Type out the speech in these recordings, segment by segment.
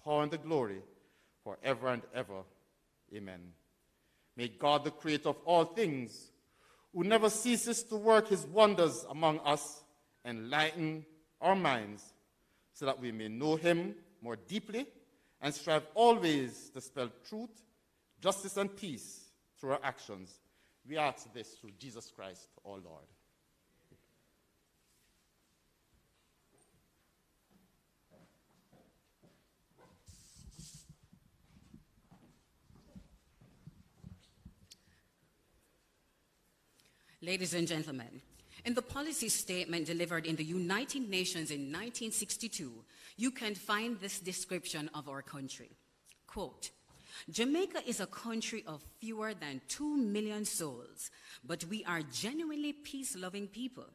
power and the glory forever and ever. Amen. May God, the creator of all things, who never ceases to work his wonders among us, enlighten our minds so that we may know him more deeply and strive always to spell truth, justice, and peace through our actions. We ask this through Jesus Christ, our Lord. Ladies and gentlemen, in the policy statement delivered in the United Nations in 1962, you can find this description of our country. Quote, Jamaica is a country of fewer than 2 million souls, but we are genuinely peace-loving people.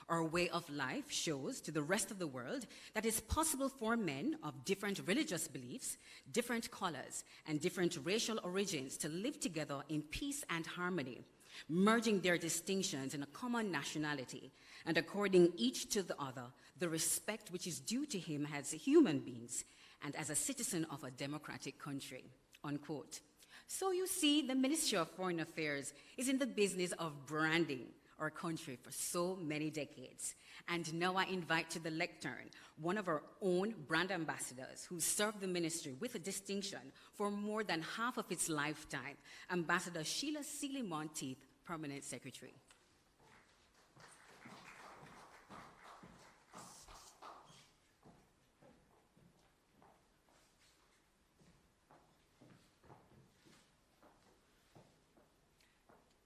Our way of life shows to the rest of the world that it's possible for men of different religious beliefs, different colors, and different racial origins to live together in peace and harmony, merging their distinctions in a common nationality and according each to the other the respect which is due to him as human beings and as a citizen of a democratic country, unquote. So you see, the Ministry of Foreign Affairs is in the business of branding our country for so many decades. And now I invite to the lectern one of our own brand ambassadors who served the ministry with a distinction for more than half of its lifetime, Ambassador Sheila Seeley Monteith, Permanent Secretary.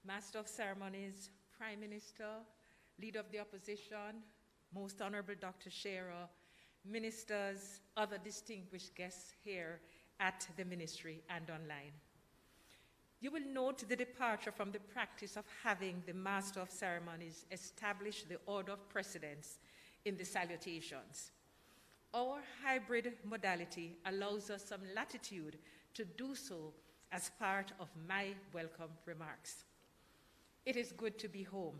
Master of Ceremonies, Prime Minister, Leader of the Opposition, Most Honorable Dr. Shearer, ministers, other distinguished guests here at the ministry and online. You will note the departure from the practice of having the Master of Ceremonies establish the order of precedence in the salutations. Our hybrid modality allows us some latitude to do so as part of my welcome remarks. It is good to be home.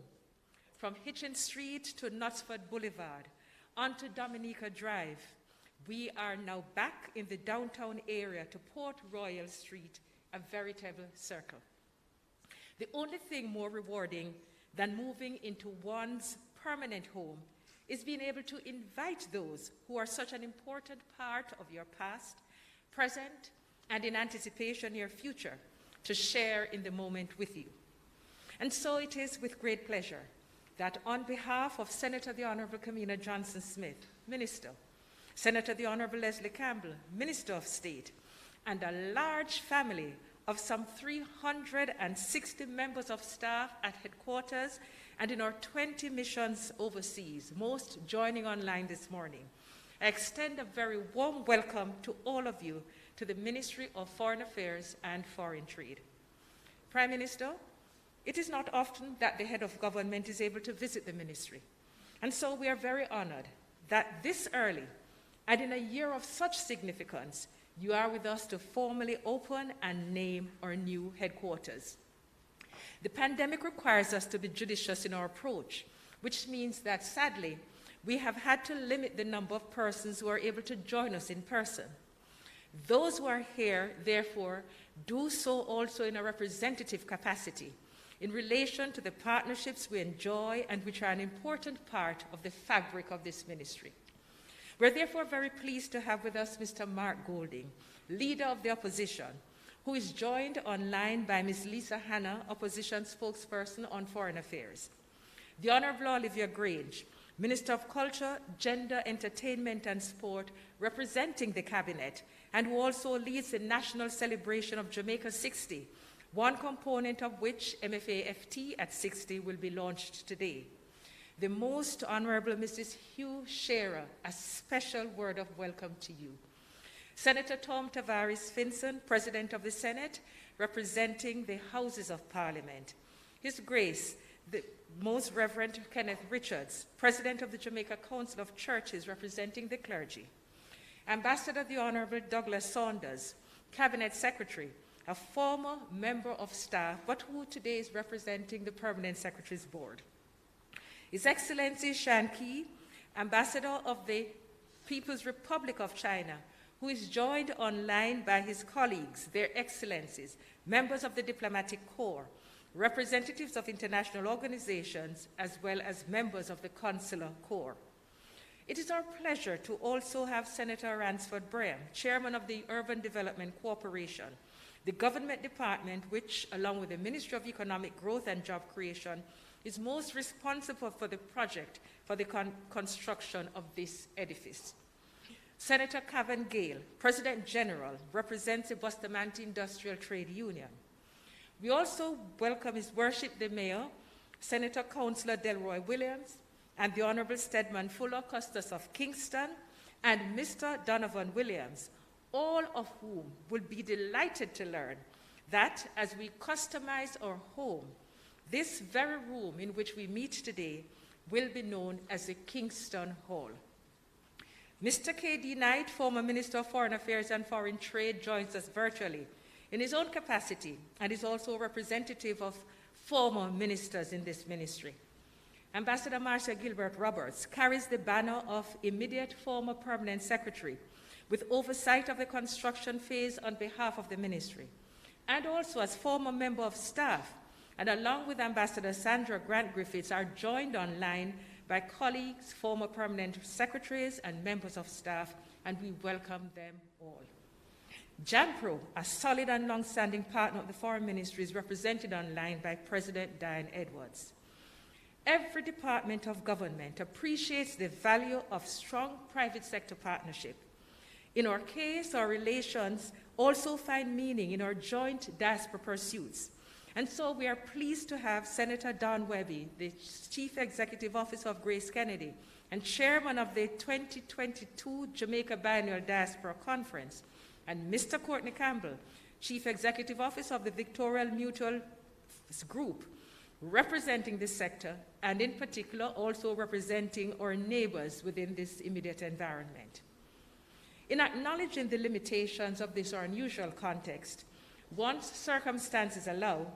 From Hitchin Street to Knutsford Boulevard, onto Dominica Drive, we are now back in the downtown area to Port Royal Street, a veritable circle. The only thing more rewarding than moving into one's permanent home is being able to invite those who are such an important part of your past, present, and in anticipation your future to share in the moment with you. And so it is with great pleasure that on behalf of Senator the Honorable Kamina Johnson-Smith, Minister, Senator the Honorable Leslie Campbell, Minister of State, and a large family of some 360 members of staff at headquarters and in our 20 missions overseas, most joining online this morning, I extend a very warm welcome to all of you to the Ministry of Foreign Affairs and Foreign Trade. Prime Minister, it is not often that the head of government is able to visit the ministry. And so we are very honored that this early and in a year of such significance, you are with us to formally open and name our new headquarters. The pandemic requires us to be judicious in our approach, which means that sadly, we have had to limit the number of persons who are able to join us in person. Those who are here, therefore, do so also in a representative capacity in relation to the partnerships we enjoy and which are an important part of the fabric of this ministry. We're therefore very pleased to have with us Mr. Mark Golding, Leader of the Opposition, who is joined online by Ms. Lisa Hanna, Opposition Spokesperson on Foreign Affairs. The Honorable Olivia Grange, Minister of Culture, Gender, Entertainment and Sport, representing the Cabinet, and who also leads the National Celebration of Jamaica 60, one component of which, MFA-FT at 60, will be launched today. The Most Honorable Mrs. Hugh Shearer, a special word of welcome to you. Senator Tom Tavares Finson, President of the Senate, representing the Houses of Parliament. His Grace, the Most Reverend Kenneth Richards, President of the Jamaica Council of Churches, representing the clergy. Ambassador the Honorable Douglas Saunders, Cabinet Secretary, a former member of staff, but who today is representing the Permanent Secretary's Board. His Excellency Shan Qi, Ambassador of the People's Republic of China, who is joined online by his colleagues, their excellencies, members of the Diplomatic Corps, representatives of international organizations, as well as members of the Consular Corps. It is our pleasure to also have Senator Ransford Braham, Chairman of the Urban Development Corporation, the government department which, along with the Ministry of Economic Growth and Job Creation, is most responsible for the project for the construction of this edifice. Senator Cavan Gale, President General, represents the Bustamante Industrial Trade Union. We also welcome His Worship the Mayor, Senator Councillor Delroy Williams, and the Honorable Stedman Fuller Custos of Kingston, and Mr. Donovan Williams, all of whom will be delighted to learn that as we customize our home, this very room in which we meet today will be known as the Kingston Hall. Mr. K.D. Knight, former Minister of Foreign Affairs and Foreign Trade, joins us virtually in his own capacity and is also a representative of former ministers in this ministry. Ambassador Marcia Gilbert Roberts carries the banner of immediate former permanent secretary with oversight of the construction phase on behalf of the ministry, and also as former member of staff, and along with Ambassador Sandra Grant Griffiths are joined online by colleagues, former permanent secretaries, and members of staff, and we welcome them all. JAMPRO, a solid and long-standing partner of the Foreign Ministry, is represented online by President Diane Edwards. Every department of government appreciates the value of strong private sector partnership. In our case, our relations also find meaning in our joint diaspora pursuits. And so we are pleased to have Senator Don Webby, the Chief Executive Officer of Grace Kennedy and Chairman of the 2022 Jamaica Biennial Diaspora Conference, and Mr. Courtney Campbell, Chief Executive Officer of the Victorial Mutual Group, representing this sector, and in particular also representing our neighbors within this immediate environment. In acknowledging the limitations of this unusual context, once circumstances allow,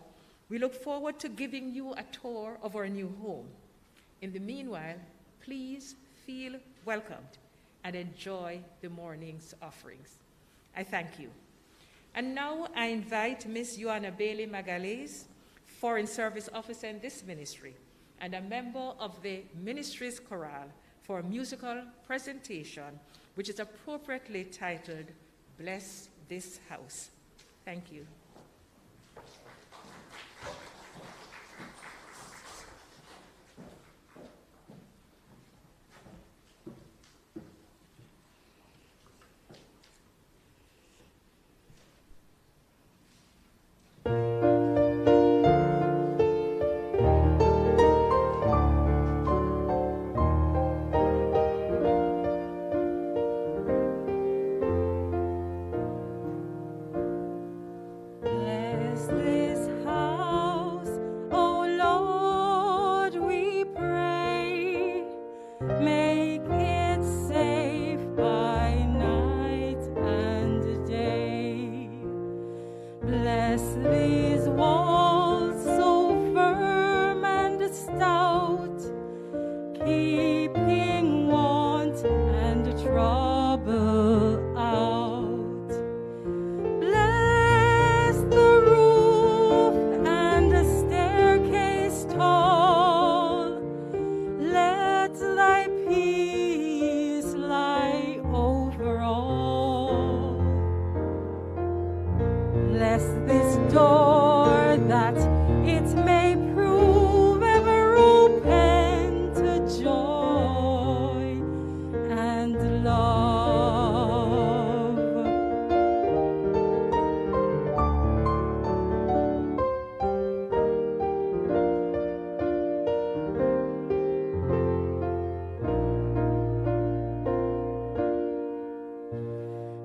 we look forward to giving you a tour of our new home. In the meanwhile, please feel welcomed and enjoy the morning's offerings. I thank you. And now I invite Ms. Joanna Bailey Magalhaes, Foreign Service Officer in this ministry and a member of the ministry's chorale, for a musical presentation which is appropriately titled, Bless This House. Thank you.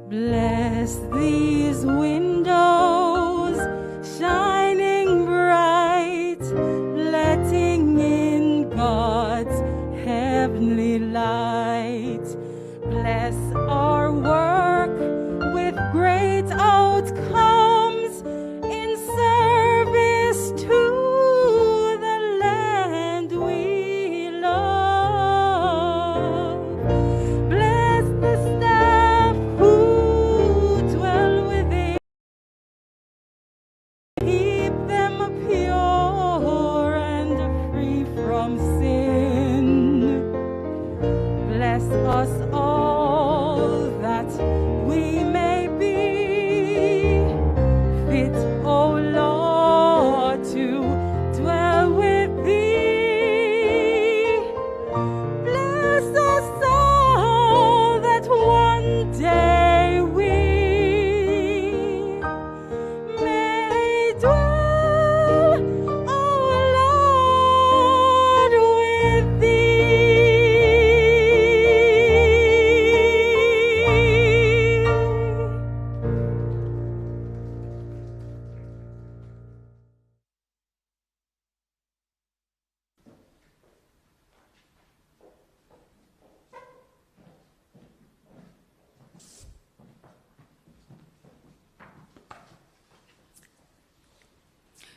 Bless these windows, shining bright, letting in God's heavenly light. Bless our work with great outcomes in service to the land we love. Bless the staff who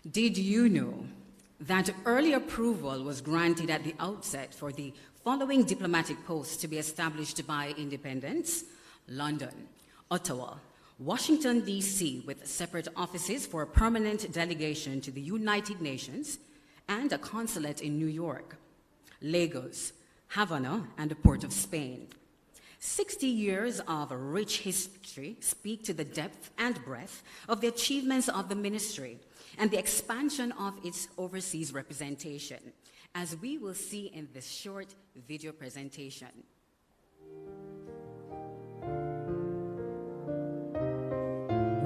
Did you know that early approval was granted at the outset for the following diplomatic posts to be established by independents? London, Ottawa, Washington, D.C., with separate offices for a permanent delegation to the United Nations, and a consulate in New York, Lagos, Havana, and the Port of Spain. 60 years of rich history speak to the depth and breadth of the achievements of the ministry and the expansion of its overseas representation, as we will see in this short video presentation.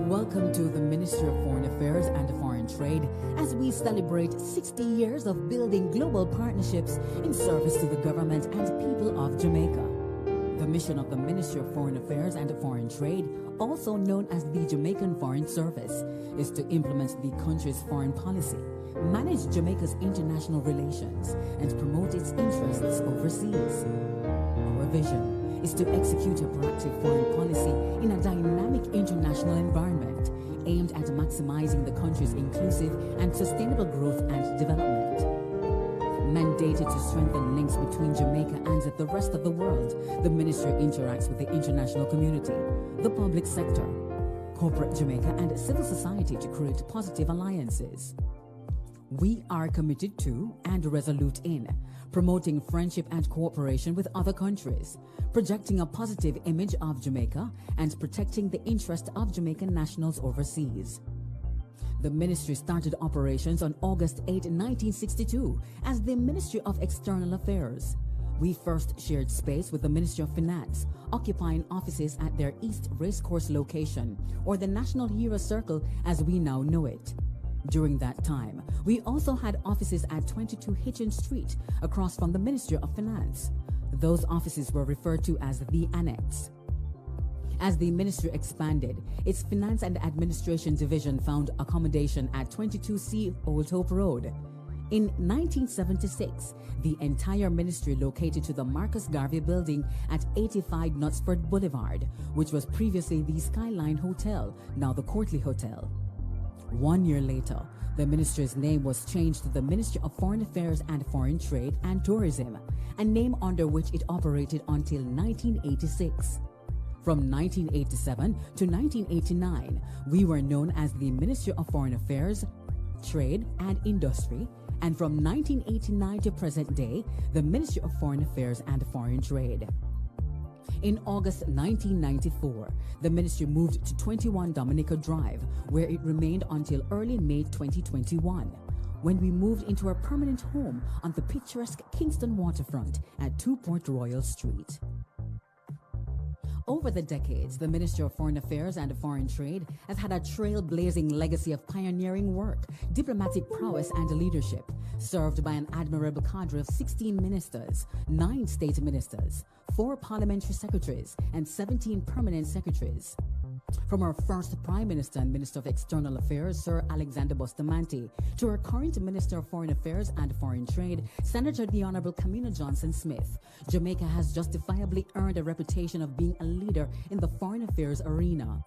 Welcome to the Ministry of Foreign Affairs and Foreign Trade as we celebrate 60 years of building global partnerships in service to the government and people of Jamaica. The mission of the Ministry of Foreign Affairs and Foreign Trade, also known as the Jamaican Foreign Service, is to implement the country's foreign policy, manage Jamaica's international relations, and promote its interests overseas. Our vision is to execute a proactive foreign policy in a dynamic international environment aimed at maximizing the country's inclusive and sustainable growth and development. Mandated to strengthen links between Jamaica and the rest of the world, the ministry interacts with the international community, the public sector, corporate Jamaica, and civil society to create positive alliances. We are committed to and resolute in promoting friendship and cooperation with other countries, projecting a positive image of Jamaica, and protecting the interest of Jamaican nationals overseas. The ministry started operations on August 8, 1962 as the Ministry of External Affairs. We first shared space with the Ministry of Finance, occupying offices at their East Racecourse location, or the National Hero Circle as we now know it. During that time, we also had offices at 22 Hitchin Street, across from the Ministry of Finance. Those offices were referred to as the Annex. As the ministry expanded, its Finance and Administration Division found accommodation at 22C Old Hope Road. In 1976, the entire ministry located to the Marcus Garvey Building at 85 Knutsford Boulevard, which was previously the Skyline Hotel, now the Courtly Hotel. 1 year later, the ministry's name was changed to the Ministry of Foreign Affairs and Foreign Trade and Tourism, a name under which it operated until 1986. From 1987 to 1989, we were known as the Ministry of Foreign Affairs, Trade and Industry, and from 1989 to present day, the Ministry of Foreign Affairs and Foreign Trade. In August 1994, the ministry moved to 21 Dominica Drive, where it remained until early May 2021, when we moved into our permanent home on the picturesque Kingston waterfront at 2 Port Royal Street. Over the decades, the Ministry of Foreign Affairs and Foreign Trade has had a trailblazing legacy of pioneering work, diplomatic prowess, and leadership, served by an admirable cadre of 16 ministers, 9 state ministers, 4 parliamentary secretaries, and 17 permanent secretaries. From our first Prime Minister and Minister of External Affairs, Sir Alexander Bustamante, to our current Minister of Foreign Affairs and Foreign Trade, Senator the Honorable Kamina Johnson-Smith, Jamaica has justifiably earned a reputation of being a leader in the foreign affairs arena.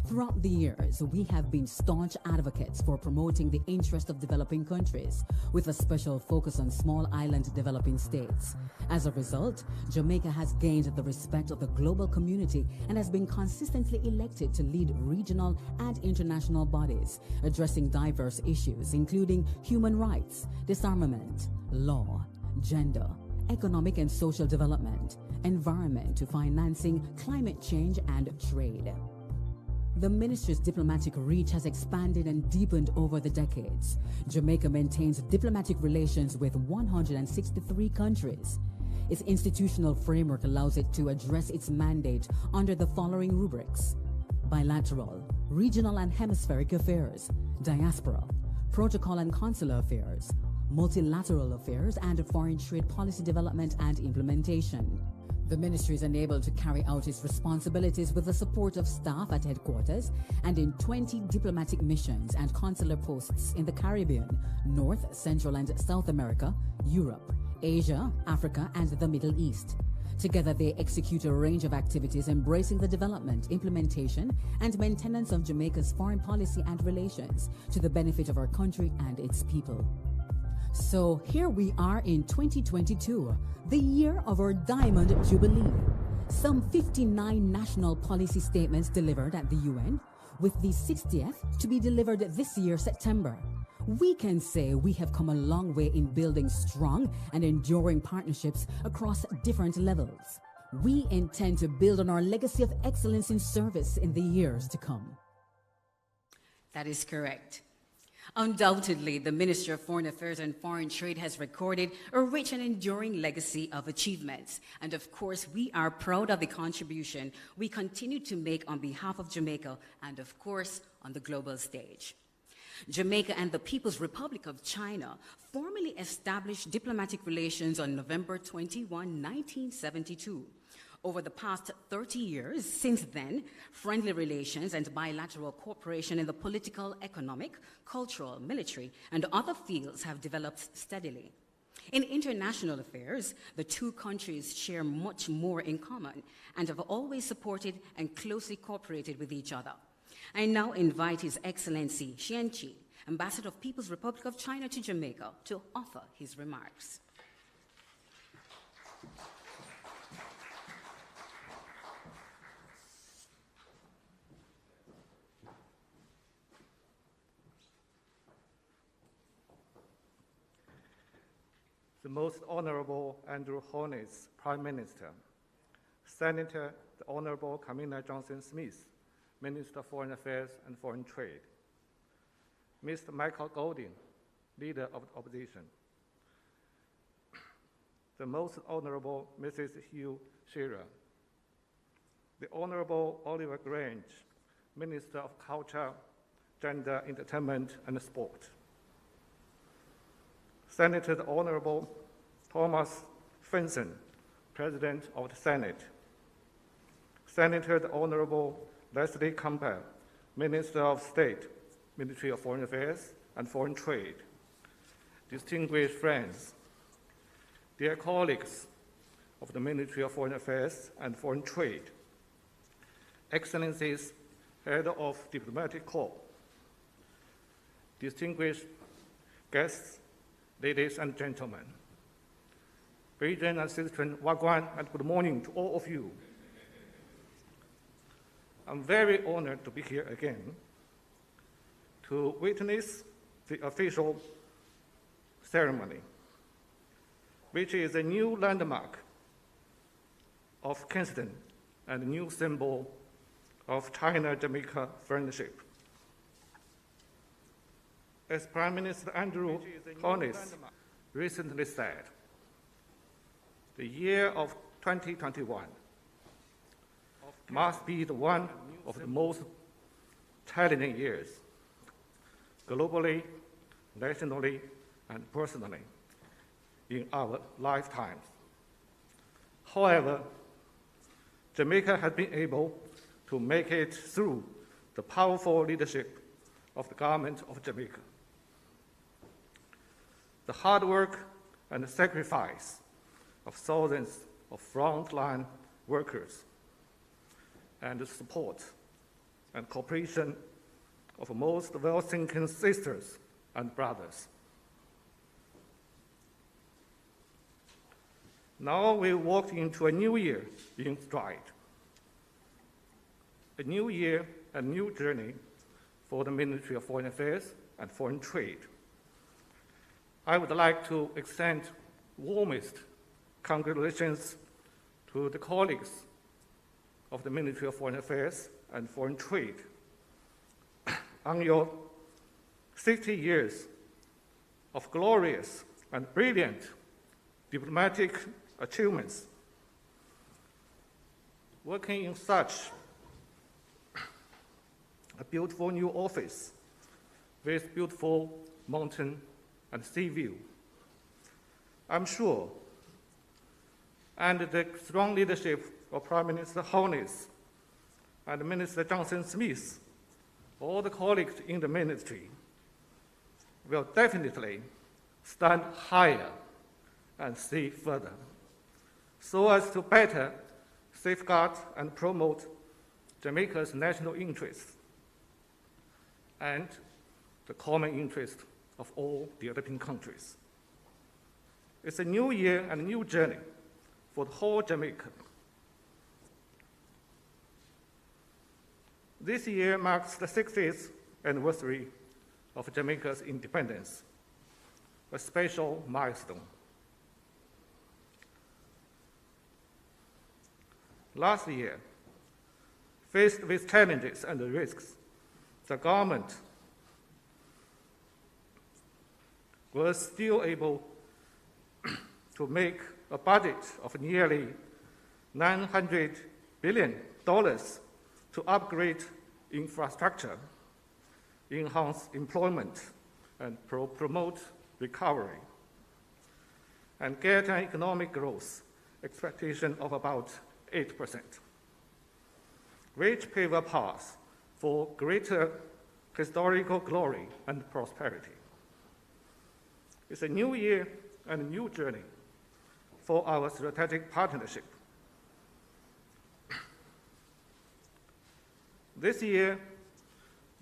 Throughout the years, we have been staunch advocates for promoting the interest of developing countries, with a special focus on small island developing states. As a result, Jamaica has gained the respect of the global community and has been consistently elected to lead regional and international bodies, addressing diverse issues including human rights, disarmament, law, gender, economic and social development, environment to financing, climate change, and trade. The ministry's diplomatic reach has expanded and deepened over the decades. Jamaica maintains diplomatic relations with 163 countries. Its institutional framework allows it to address its mandate under the following rubrics: bilateral, regional and hemispheric affairs, diaspora, protocol and consular affairs, multilateral affairs, and foreign trade policy development and implementation. The ministry is enabled to carry out its responsibilities with the support of staff at headquarters and in 20 diplomatic missions and consular posts in the Caribbean, North, Central and South America, Europe, Asia, Africa, and the Middle East. Together, they execute a range of activities embracing the development, implementation, and maintenance of Jamaica's foreign policy and relations to the benefit of our country and its people. So here we are in 2022, the year of our Diamond Jubilee. Some 59 national policy statements delivered at the UN, with the 60th to be delivered this year, September. We can say we have come a long way in building strong and enduring partnerships across different levels. We intend to build on our legacy of excellence in service in the years to come. That is correct. Undoubtedly, the Ministry of Foreign Affairs and Foreign Trade has recorded a rich and enduring legacy of achievements. And of course, we are proud of the contribution we continue to make on behalf of Jamaica and, of course, on the global stage. Jamaica and the People's Republic of China formally established diplomatic relations on November 21, 1972. Over the past 30 years, since then, friendly relations and bilateral cooperation in the political, economic, cultural, military, and other fields have developed steadily. In international affairs, the two countries share much more in common and have always supported and closely cooperated with each other. I now invite His Excellency Xian Qi, Ambassador of People's Republic of China to Jamaica, to offer his remarks. The Most Honorable Andrew Holness, Prime Minister, Senator the Honorable Kamina Johnson-Smith, Minister of Foreign Affairs and Foreign Trade, Mr. Michael Golding, Leader of the Opposition, the Most Honorable Mrs. Hugh Shearer, the Honorable Oliver Grange, Minister of Culture, Gender, Entertainment and Sport, Senator the Honorable Thomas Finson, President of the Senate, Senator the Honorable Leslie Campbell, Minister of State, Ministry of Foreign Affairs and Foreign Trade, distinguished friends, dear colleagues of the Ministry of Foreign Affairs and Foreign Trade, Excellencies, Head of Diplomatic Corps, distinguished guests, ladies and gentlemen, Beijing and citizen Wagwan, and good morning to all of you. I'm very honored to be here again to witness the official ceremony, which is a new landmark of Kingston and a new symbol of China-Jamaica friendship. As Prime Minister Andrew Holness recently said, the year of 2021 must be the one of the most challenging years, globally, nationally, and personally, in our lifetimes. However, Jamaica has been able to make it through the powerful leadership of the government of Jamaica. The hard work and the sacrifice of thousands of frontline workers and the support and cooperation of most well-thinking sisters and brothers. Now we walk into a new year in stride. A new year, a new journey for the Ministry of Foreign Affairs and Foreign Trade. I would like to extend warmest congratulations to the colleagues of the Ministry of Foreign Affairs and Foreign Trade on your 60 years of glorious and brilliant diplomatic achievements. Working in such a beautiful new office with beautiful mountain and sea view, I'm sure, and the strong leadership of Prime Minister Holness and Minister Johnson-Smith, all the colleagues in the ministry will definitely stand higher and see further. so as to better safeguard and promote Jamaica's national interests and the common interest of all developing countries. It's a new year and a new journey for the whole Jamaica. This year marks the 60th anniversary of Jamaica's independence, a special milestone. Last year, faced with challenges and risks, the government was still able to make a budget of nearly $900 billion to upgrade infrastructure, enhance employment, and promote recovery, and get an economic growth expectation of about 8%, which pave a path for greater historical glory and prosperity. It's a new year and a new journey for our strategic partnership. This year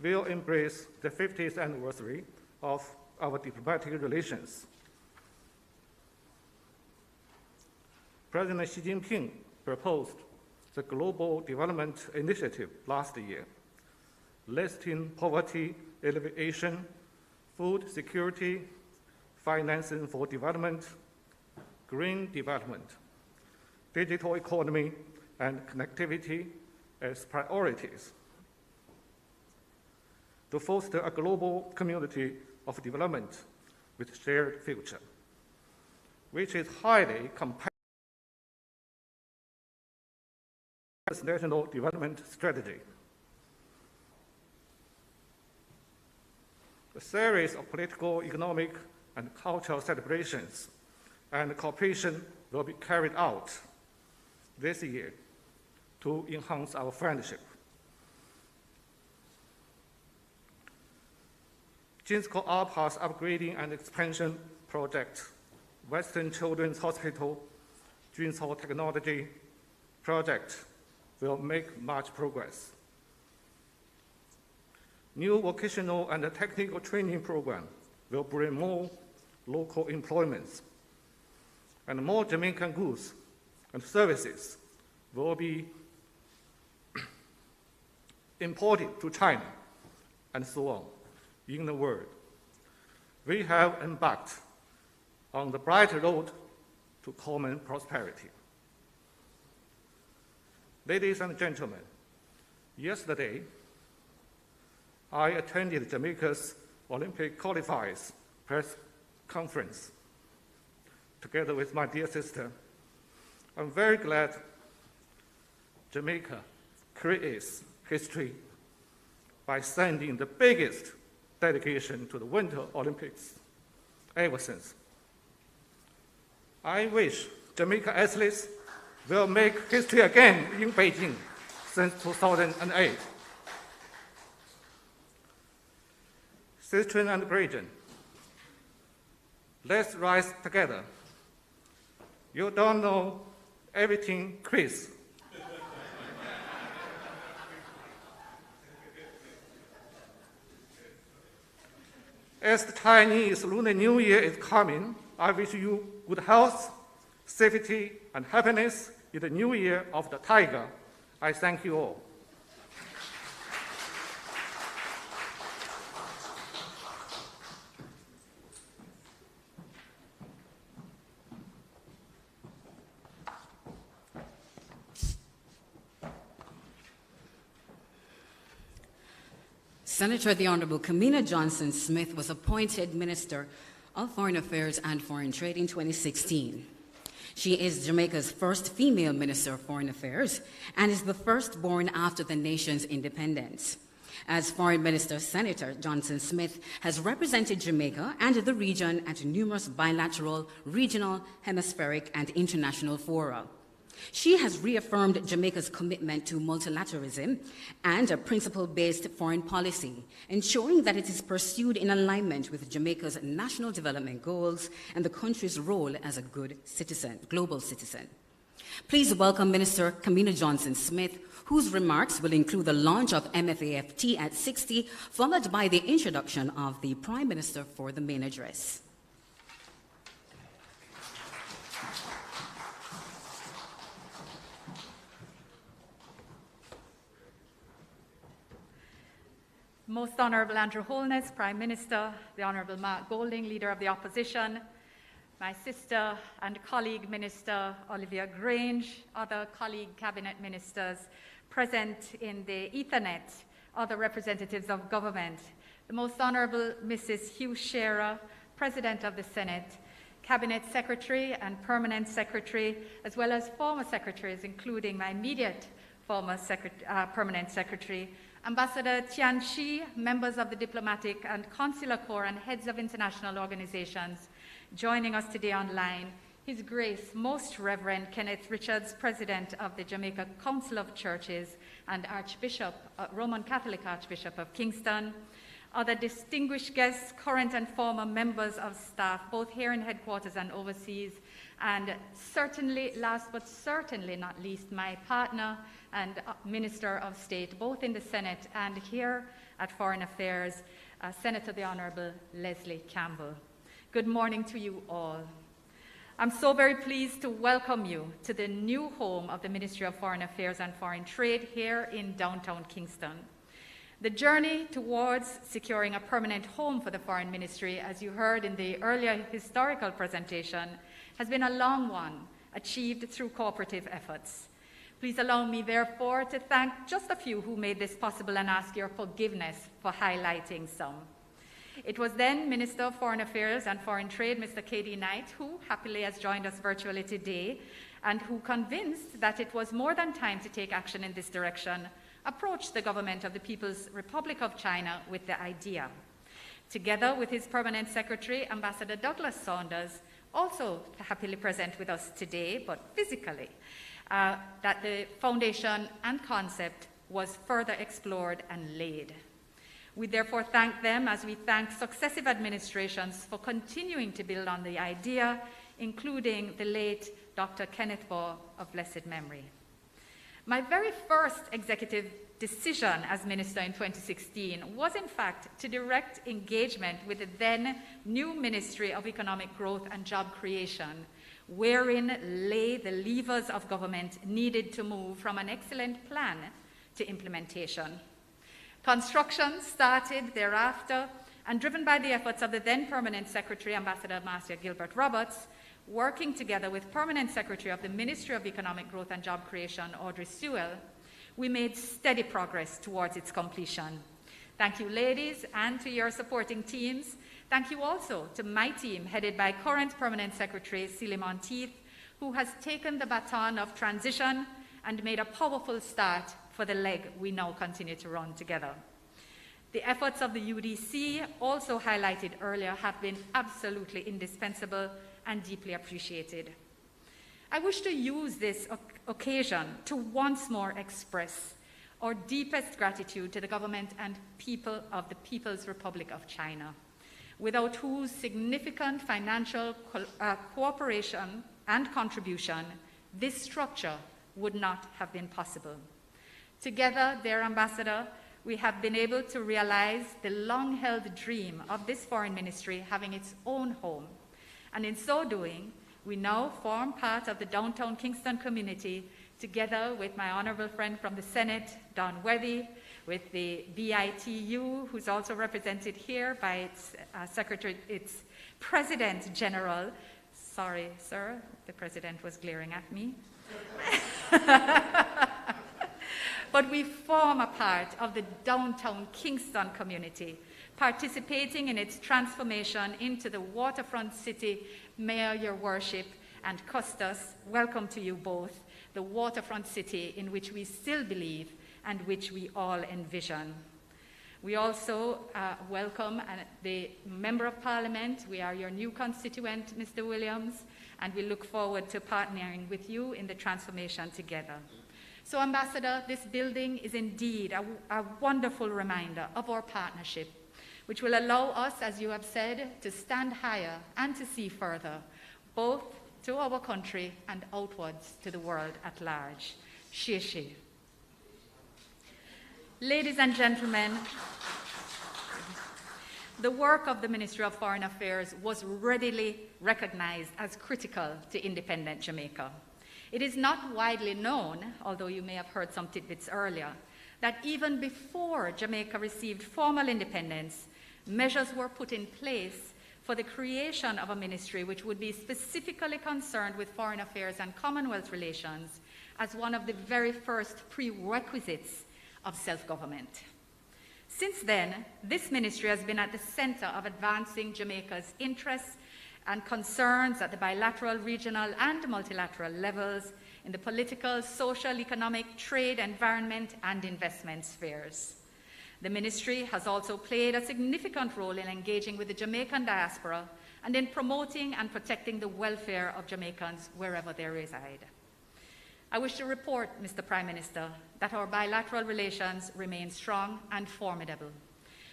will embrace the 50th anniversary of our diplomatic relations. President Xi Jinping proposed the Global Development Initiative last year, listing poverty alleviation, food security, financing for development, green development, digital economy, and connectivity as priorities to foster a global community of development with shared future, which is highly compatible with national development strategy. A series of political, economic, and cultural celebrations and cooperation will be carried out this year to enhance our friendship. Jinsko Affars upgrading and expansion project, Western Children's Hospital, Jinsko Technology project will make much progress. New vocational and technical training program will bring more local employments, and more Jamaican goods and services will be imported to China, and so on, in the world. We have embarked on the bright road to common prosperity. Ladies and gentlemen, yesterday, I attended Jamaica's Olympic qualifiers press conference together with my dear sister. I'm very glad Jamaica creates history by sending the biggest delegation to the Winter Olympics ever since. I wish Jamaica athletes will make history again in Beijing since 2008. Sisters and brethren, let's rise together. You don't know everything, Chris. As the Chinese Lunar New Year is coming, I wish you good health, safety, and happiness in the new year of the Tiger. I thank you all. Senator the Honorable Kamina Johnson-Smith was appointed Minister of Foreign Affairs and Foreign Trade in 2016. She is Jamaica's first female Minister of Foreign Affairs and is the first born after the nation's independence. As Foreign Minister, Senator Johnson-Smith has represented Jamaica and the region at numerous bilateral, regional, hemispheric, and international fora. She has reaffirmed Jamaica's commitment to multilateralism and a principle-based foreign policy, ensuring that it is pursued in alignment with Jamaica's national development goals and the country's role as a good citizen, global citizen. Please welcome Minister Kamina Johnson-Smith, whose remarks will include the launch of MFAFT at 60, followed by the introduction of the Prime Minister for the main address. Most Honourable Andrew Holness, Prime Minister, the Honourable Mark Golding, Leader of the Opposition, my sister and colleague Minister Olivia Grange, other colleague Cabinet Ministers present in the Ethernet, other representatives of government, the Most Honourable Mrs. Hugh Shearer, President of the Senate, Cabinet Secretary and Permanent Secretary, as well as former secretaries, including my immediate former Permanent Secretary, Ambassador Tian Shi, members of the Diplomatic and Consular Corps and heads of international organizations, joining us today online, His Grace Most Reverend Kenneth Richards, President of the Jamaica Council of Churches and Archbishop, Roman Catholic Archbishop of Kingston, other distinguished guests, current and former members of staff, both here in headquarters and overseas, and certainly, last but certainly not least, my partner and Minister of State, both in the Senate and here at Foreign Affairs, Senator the Honourable Leslie Campbell. Good morning to you all. I'm so very pleased to welcome you to the new home of the Ministry of Foreign Affairs and Foreign Trade here in downtown Kingston. The journey towards securing a permanent home for the Foreign Ministry, as you heard in the earlier historical presentation, has been a long one, achieved through cooperative efforts. Please allow me, therefore, to thank just a few who made this possible and ask your forgiveness for highlighting some. It was then Minister of Foreign Affairs and Foreign Trade, Mr. K.D. Knight, who happily has joined us virtually today, and who, convinced that it was more than time to take action in this direction, approached the government of the People's Republic of China with the idea. Together with his Permanent Secretary, Ambassador Douglas Saunders, also happily present with us today, but physically, that the foundation and concept was further explored and laid. We therefore thank them, as we thank successive administrations, for continuing to build on the idea, including the late Dr. Kenneth Baugh of blessed memory. My very first executive decision as minister in 2016 was, in fact, to direct engagement with the then new Ministry of Economic Growth and Job Creation, wherein lay the levers of government needed to move from an excellent plan to implementation. Construction started thereafter, and driven by the efforts of the then Permanent Secretary, Ambassador Marcia Gilbert Roberts, working together with Permanent Secretary of the Ministry of Economic Growth and Job Creation, Audrey Sewell, we made steady progress towards its completion. Thank you, ladies, and to your supporting teams. Thank you also to my team, headed by current Permanent Secretary Celie Monteith, who has taken the baton of transition and made a powerful start for the leg we now continue to run together. The efforts of the UDC, also highlighted earlier, have been absolutely indispensable and deeply appreciated. I wish to use this occasion to once more express our deepest gratitude to the government and people of the People's Republic of China, without whose significant financial cooperation and contribution, this structure would not have been possible. Together, dear Ambassador, we have been able to realize the long-held dream of this foreign ministry having its own home. And in so doing, we now form part of the downtown Kingston community, together with my honorable friend from the Senate, Don Wethy, with the BITU, who's also represented here by its secretary, its President General. Sorry, sir, the president was glaring at me. But we form a part of the downtown Kingston community, participating in its transformation into the waterfront city. Mayor, your worship, and Custos, welcome to you both, the waterfront city in which we still believe and which we all envision. We also welcome the Member of Parliament. We are your new constituent, Mr. Williams, and we look forward to partnering with you in the transformation together. So, Ambassador, this building is indeed a wonderful reminder of our partnership, which will allow us, as you have said, to stand higher and to see further, both to our country and outwards to the world at large. Shie shie. Ladies and gentlemen, the work of the Ministry of Foreign Affairs was readily recognized as critical to independent Jamaica. It is not widely known, although you may have heard some tidbits earlier, that even before Jamaica received formal independence, measures were put in place for the creation of a ministry which would be specifically concerned with foreign affairs and Commonwealth relations as one of the very first prerequisites of self-government. Since then, this ministry has been at the center of advancing Jamaica's interests and concerns at the bilateral, regional, and multilateral levels in the political, social, economic, trade, environment, and investment spheres. The ministry has also played a significant role in engaging with the Jamaican diaspora and in promoting and protecting the welfare of Jamaicans wherever they reside. I wish to report, Mr. Prime Minister, that our bilateral relations remain strong and formidable.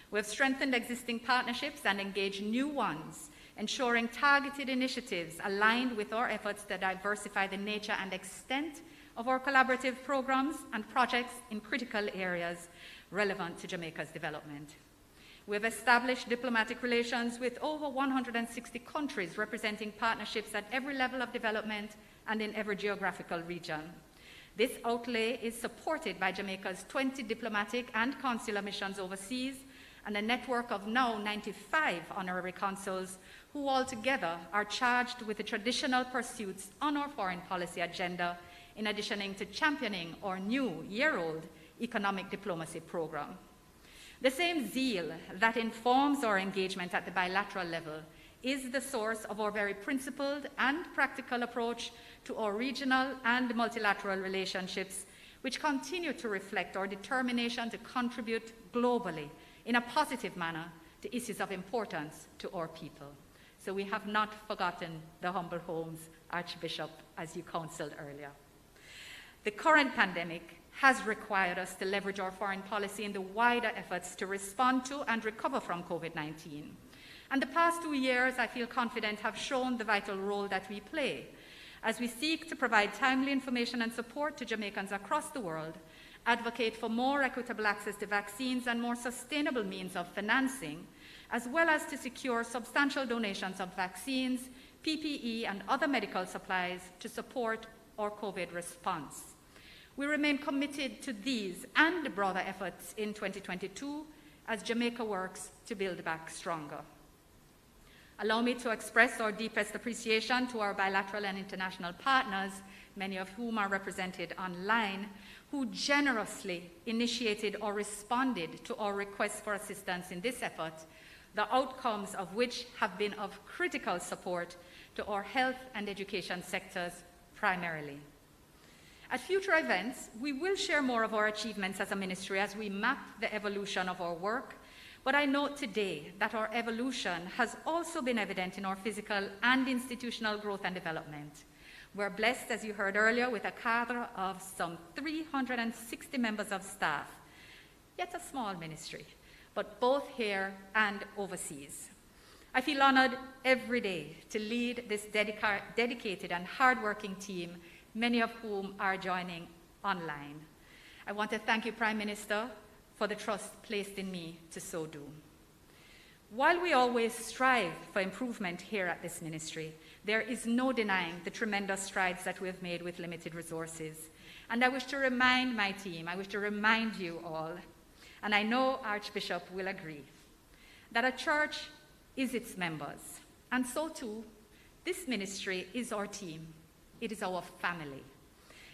We have strengthened existing partnerships and engaged new ones, ensuring targeted initiatives aligned with our efforts to diversify the nature and extent of our collaborative programs and projects in critical areas relevant to Jamaica's development. We have established diplomatic relations with over 160 countries representing partnerships at every level of development and in every geographical region. This outlay is supported by Jamaica's 20 diplomatic and consular missions overseas and a network of now 95 honorary consuls who altogether are charged with the traditional pursuits on our foreign policy agenda, in addition to championing our new year-old economic diplomacy program. The same zeal that informs our engagement at the bilateral level is the source of our very principled and practical approach to our regional and multilateral relationships, which continue to reflect our determination to contribute globally in a positive manner to issues of importance to our people. So we have not forgotten the humble homes, Archbishop, as you counseled earlier. The current pandemic has required us to leverage our foreign policy in the wider efforts to respond to and recover from COVID-19. And the past 2 years, I feel confident, have shown the vital role that we play as we seek to provide timely information and support to Jamaicans across the world, advocate for more equitable access to vaccines and more sustainable means of financing, as well as to secure substantial donations of vaccines, PPE, and other medical supplies to support our COVID response. We remain committed to these and broader efforts in 2022 as Jamaica works to build back stronger. Allow me to express our deepest appreciation to our bilateral and international partners, many of whom are represented online, who generously initiated or responded to our requests for assistance in this effort, the outcomes of which have been of critical support to our health and education sectors primarily. At future events, we will share more of our achievements as a ministry as we map the evolution of our work, but I note today that our evolution has also been evident in our physical and institutional growth and development. We're blessed, as you heard earlier, with a cadre of some 360 members of staff, yet a small ministry, but both here and overseas. I feel honored every day to lead this dedicated and hardworking team, many of whom are joining online. I want to thank you, Prime Minister, for the trust placed in me to so do. While we always strive for improvement here at this ministry, there is no denying the tremendous strides that we have made with limited resources. And I wish to remind my team, I wish to remind you all, and I know Archbishop will agree, that a church is its members, and so too, this ministry is our team. It is our family.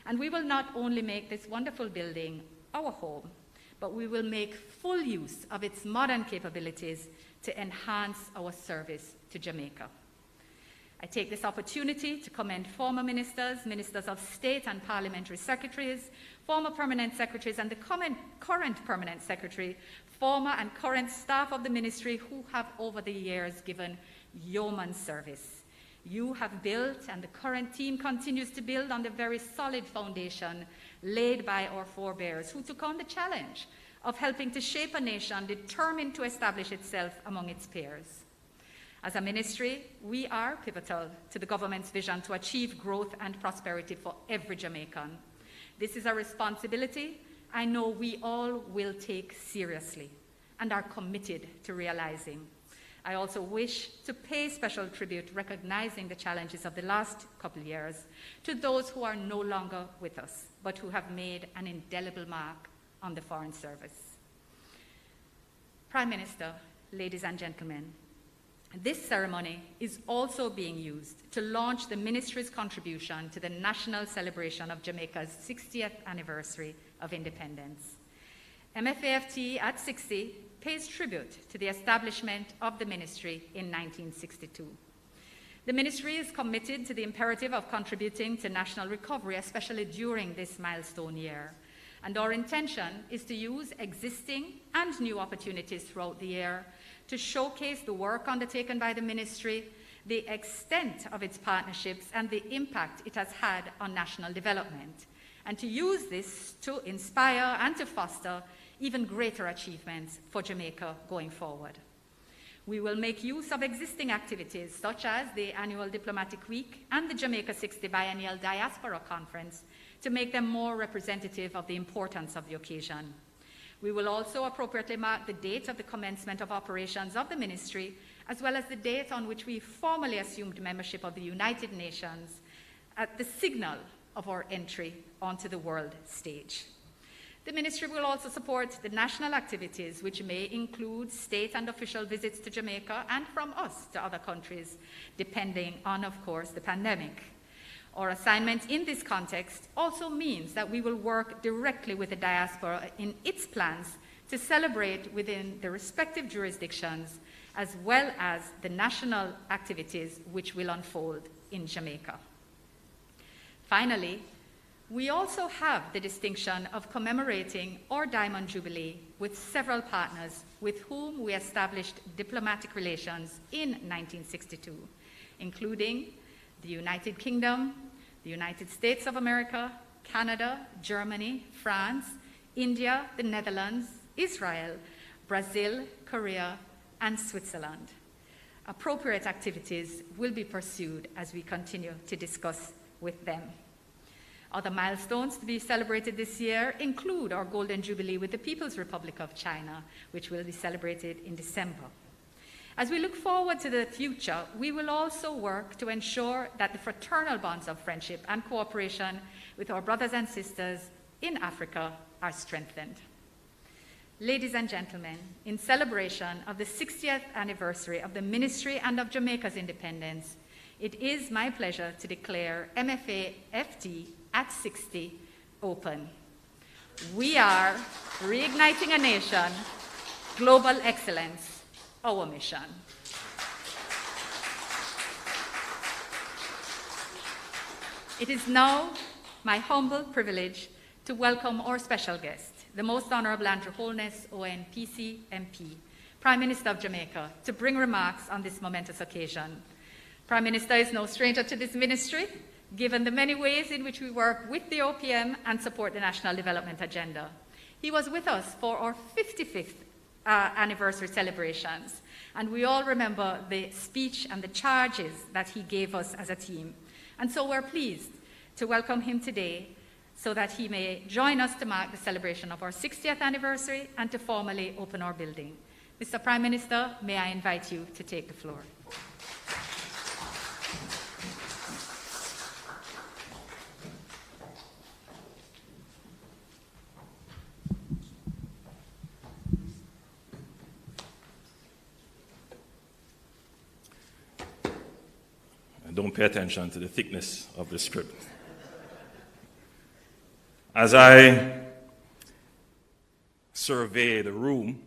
And we will not only make this wonderful building our home, but we will make full use of its modern capabilities to enhance our service to Jamaica. I take this opportunity to commend former ministers, ministers of state and parliamentary secretaries, former permanent secretaries, and the current permanent secretary, former and current staff of the ministry who have over the years given yeoman service. You have built, and the current team continues to build on the very solid foundation laid by our forebears, who took on the challenge of helping to shape a nation determined to establish itself among its peers. As a ministry, we are pivotal to the government's vision to achieve growth and prosperity for every Jamaican. This is a responsibility I know we all will take seriously and are committed to realizing. I also wish to pay special tribute, recognizing the challenges of the last couple of years, to those who are no longer with us, but who have made an indelible mark on the Foreign Service. Prime Minister, ladies and gentlemen, this ceremony is also being used to launch the Ministry's contribution to the national celebration of Jamaica's 60th anniversary of independence. MFAFT at 60 pays tribute to the establishment of the Ministry in 1962. The Ministry is committed to the imperative of contributing to national recovery, especially during this milestone year. And our intention is to use existing and new opportunities throughout the year to showcase the work undertaken by the Ministry, the extent of its partnerships, and the impact it has had on national development, and to use this to inspire and to foster even greater achievements for Jamaica going forward. We will make use of existing activities such as the annual Diplomatic Week and the Jamaica 60 Biennial Diaspora Conference to make them more representative of the importance of the occasion. We will also appropriately mark the date of the commencement of operations of the Ministry, as well as the date on which we formally assumed membership of the United Nations at the signal of our entry onto the world stage. The Ministry will also support the national activities, which may include state and official visits to Jamaica and from us to other countries, depending on, of course, the pandemic. Our assignment in this context also means that we will work directly with the diaspora in its plans to celebrate within the respective jurisdictions, as well as the national activities which will unfold in Jamaica. Finally, we also have the distinction of commemorating our Diamond Jubilee with several partners with whom we established diplomatic relations in 1962, including the United Kingdom, the United States of America, Canada, Germany, France, India, the Netherlands, Israel, Brazil, Korea, and Switzerland. Appropriate activities will be pursued as we continue to discuss with them. Other milestones to be celebrated this year include our Golden Jubilee with the People's Republic of China, which will be celebrated in December. As we look forward to the future, we will also work to ensure that the fraternal bonds of friendship and cooperation with our brothers and sisters in Africa are strengthened. Ladies and gentlemen, in celebration of the 60th anniversary of the Ministry and of Jamaica's independence, it is my pleasure to declare MFA-FT at 60 open. We are reigniting a nation, global excellence, our mission. It is now my humble privilege to welcome our special guest, the Most Honorable Andrew Holness, ONPC MP, Prime Minister of Jamaica, to bring remarks on this momentous occasion. Prime Minister is no stranger to this ministry, given the many ways in which we work with the OPM and support the national development agenda. He was with us for our 55th anniversary celebrations, and we all remember the speech and the charges that he gave us as a team. And so we're pleased to welcome him today so that he may join us to mark the celebration of our 60th anniversary and to formally open our building. Mr. Prime Minister, may I invite you to take the floor. Don't pay attention to the thickness of the script. As I survey the room,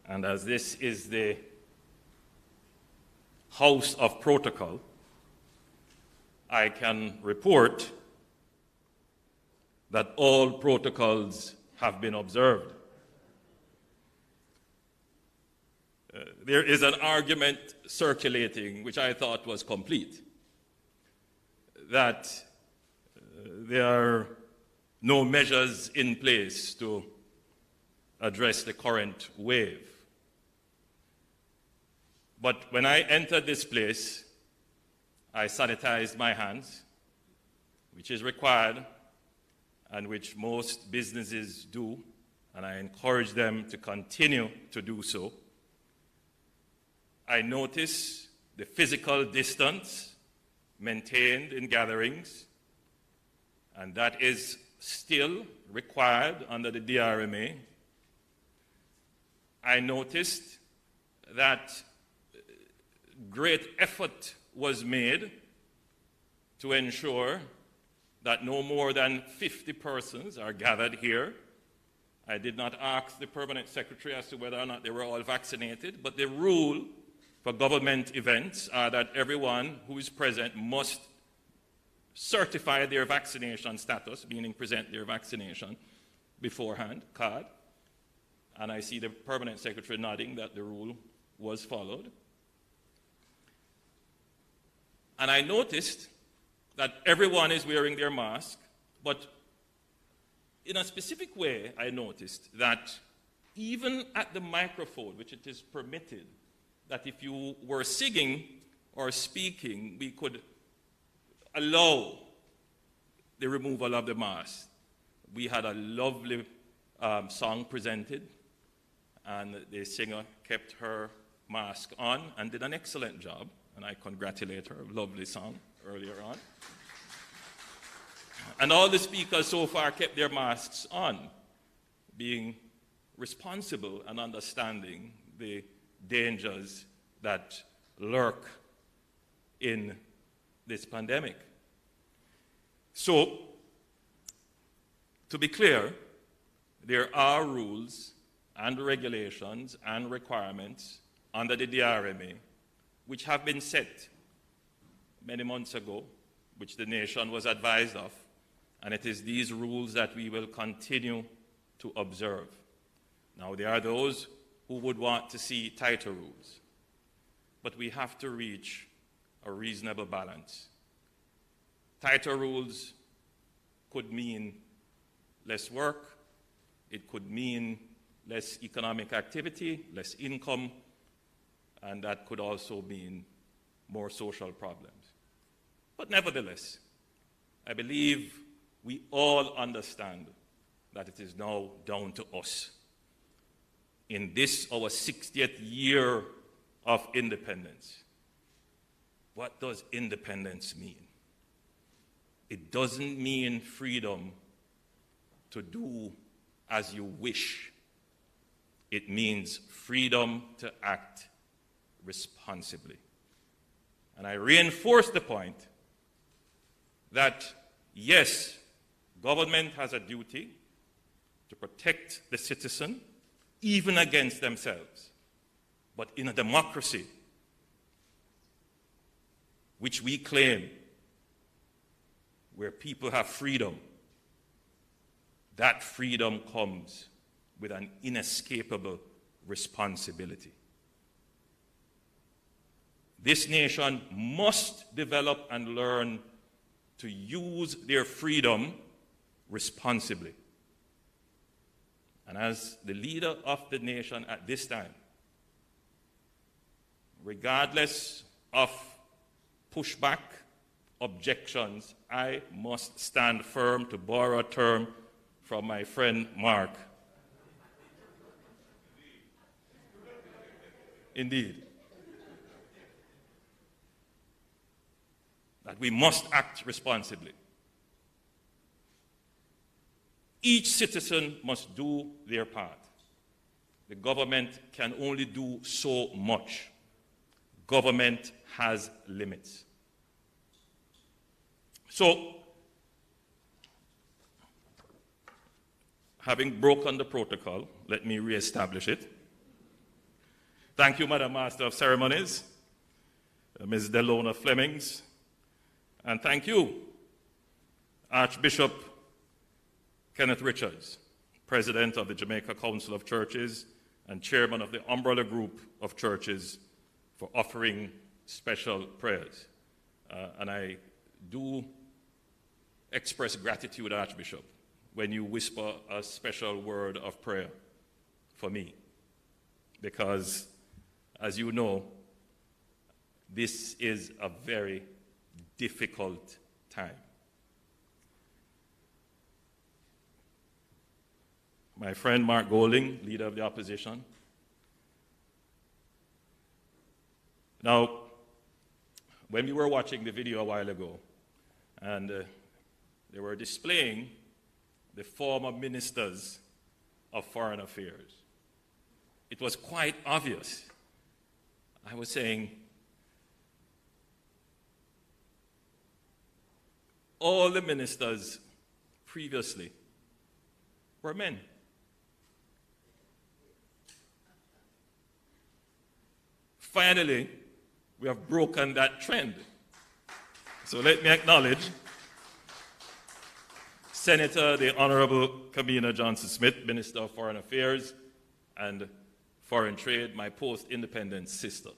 and as this is the house of protocol, I can report that all protocols have been observed. There is an argument circulating, which I thought was complete, that there are no measures in place to address the current wave. But when I entered this place, I sanitized my hands, which is required and which most businesses do, and I encourage them to continue to do so. I noticed the physical distance maintained in gatherings, and that is still required under the DRMA. I noticed that great effort was made to ensure that no more than 50 persons are gathered here. I did not ask the permanent secretary as to whether or not they were all vaccinated, but the rule for government events are that everyone who is present must certify their vaccination status, meaning present their vaccination beforehand, card. And I see the permanent secretary nodding that the rule was followed. And I noticed that everyone is wearing their mask, but in a specific way, I noticed that even at the microphone, which it is permitted, that if you were singing or speaking, we could allow the removal of the mask. We had a lovely song presented, and the singer kept her mask on and did an excellent job, and I congratulate her. Lovely song earlier on. And all the speakers so far kept their masks on, being responsible and understanding the dangers that lurk in this pandemic. So, to be clear, there are rules and regulations and requirements under the DRMA which have been set many months ago, which the nation was advised of, and it is these rules that we will continue to observe. Now, there are those who would want to see tighter rules, but we have to reach a reasonable balance. Tighter rules could mean less work, it could mean less economic activity, less income, and that could also mean more social problems. But nevertheless, I believe we all understand that it is now down to us. In this, our 60th year of independence, what does independence mean? It doesn't mean freedom to do as you wish. It means freedom to act responsibly. And I reinforce the point that, yes, government has a duty to protect the citizen, even against themselves. But in a democracy, which we claim, where people have freedom, that freedom comes with an inescapable responsibility. This nation must develop and learn to use their freedom responsibly. And as the leader of the nation at this time, regardless of pushback, objections, I must stand firm, to borrow a term from my friend Mark. Indeed. That we must act responsibly. Each citizen must do their part. The government can only do so much. Government has limits. So, having broken the protocol, let me reestablish it. Thank you, Madam Master of Ceremonies, Ms. Delona Flemings, and thank you, Archbishop Kenneth Richards, President of the Jamaica Council of Churches and Chairman of the Umbrella Group of Churches, for offering special prayers. And I do express gratitude, Archbishop, when you whisper a special word of prayer for me. Because, as you know, this is a very difficult time. My friend Mark Golding, leader of the opposition. Now, when we were watching the video a while ago, and they were displaying the former ministers of foreign affairs, it was quite obvious. I was saying, all the ministers previously were men. Finally, we have broken that trend. So let me acknowledge Senator the Honorable Kamina Johnson-Smith, Minister of Foreign Affairs and Foreign Trade, my post-independence sister.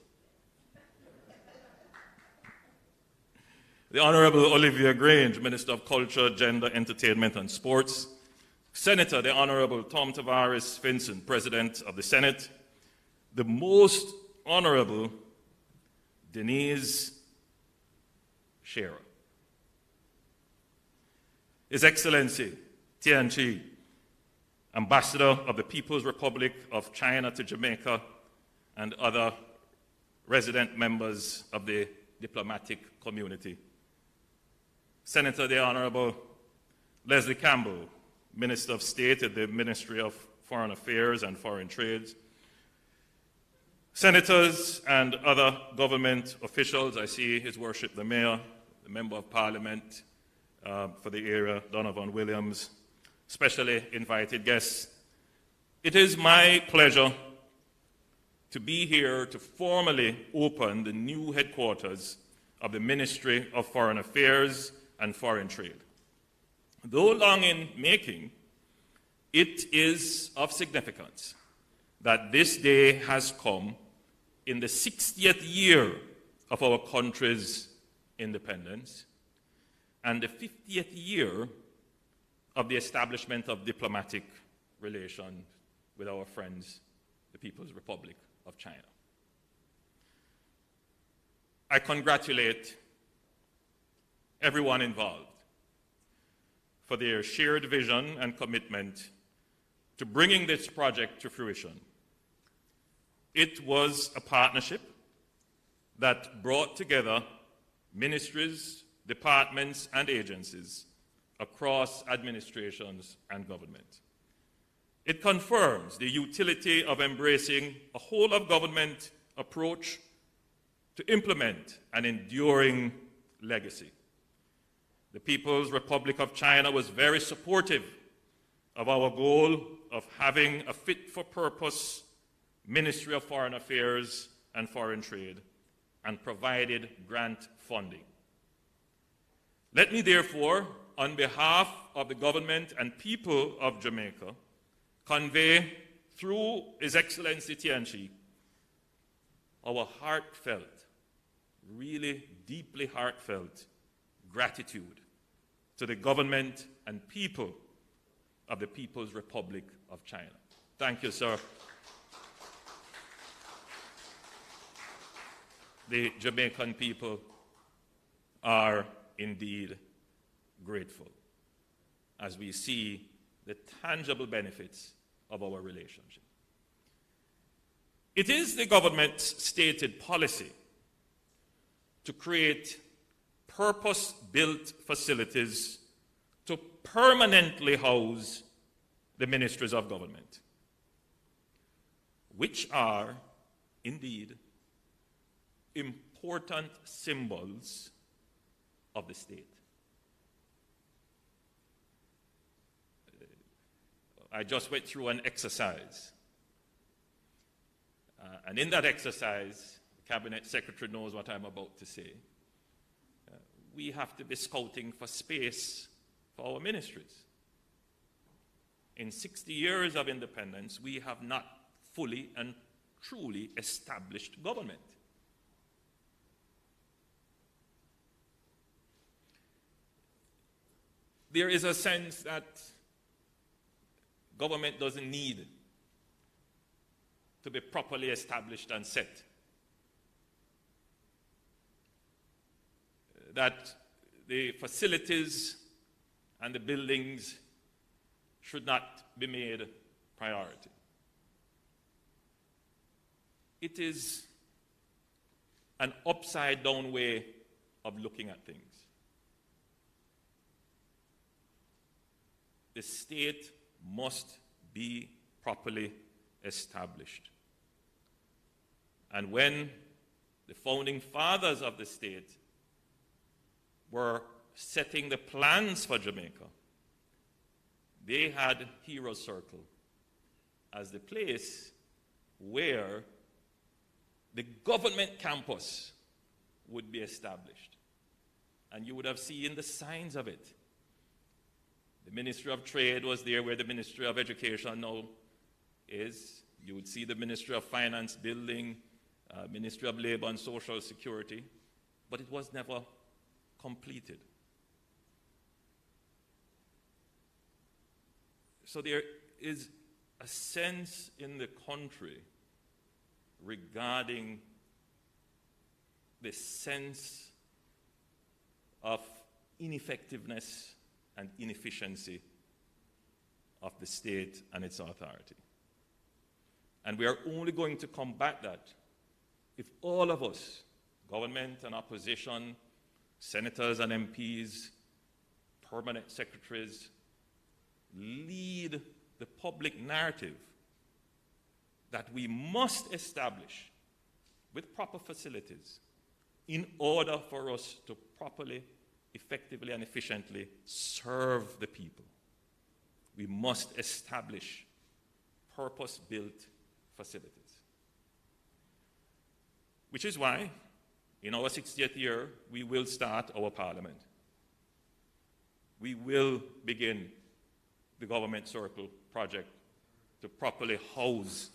The Honorable Olivia Grange, Minister of Culture, Gender, Entertainment and Sports. Senator the Honorable Tom Tavares Finson, President of the Senate. The Most Honorable Denise Shearer. His Excellency Tian Chi, Ambassador of the People's Republic of China to Jamaica and other resident members of the diplomatic community. Senator the Honorable Leslie Campbell, Minister of State at the Ministry of Foreign Affairs and Foreign Trade. Senators and other government officials, I see His Worship the Mayor, the Member of Parliament for the area, Donovan Williams, specially invited guests. It is my pleasure to be here to formally open the new headquarters of the Ministry of Foreign Affairs and Foreign Trade. Though long in making, it is of significance that this day has come in the 60th year of our country's independence and the 50th year of the establishment of diplomatic relations with our friends, the People's Republic of China. I congratulate everyone involved for their shared vision and commitment to bringing this project to fruition. It was a partnership that brought together ministries, departments, and agencies across administrations and government. It confirms the utility of embracing a whole-of-government approach to implement an enduring legacy. The People's Republic of China was very supportive of our goal of having a fit-for-purpose Ministry of Foreign Affairs and Foreign Trade and provided grant funding. Let me therefore, on behalf of the government and people of Jamaica, convey through His Excellency Tian Chi our heartfelt, really deeply heartfelt gratitude to the government and people of the People's Republic of China. Thank you, sir. The Jamaican people are indeed grateful as we see the tangible benefits of our relationship. It is the government's stated policy to create purpose-built facilities to permanently house the ministries of government, which are indeed important symbols of the state. I just went through an exercise. And in that exercise, the Cabinet Secretary knows what I'm about to say. We have to be scouting for space for our ministries. In 60 years of independence, we have not fully and truly established government. There is a sense that government doesn't need to be properly established and set. that the facilities and the buildings should not be made priority. It is an upside-down way of looking at things. The state must be properly established. And when the founding fathers of the state were setting the plans for Jamaica, they had Hero Circle as the place where the government campus would be established. And you would have seen the signs of it. The Ministry of Trade was there where the Ministry of Education now is. You would see the Ministry of Finance building, Ministry of Labor and Social Security, but it was never completed. So there is a sense in the country regarding the sense of ineffectiveness and inefficiency of the state and its authority. And we are only going to combat that if all of us, government and opposition, senators and MPs, permanent secretaries, lead the public narrative that we must establish with proper facilities in order for us to properly, effectively, and efficiently serve the people. We must establish purpose-built facilities. Which is why, in our 60th year, we will start our parliament. We will begin the Government Circle project to properly house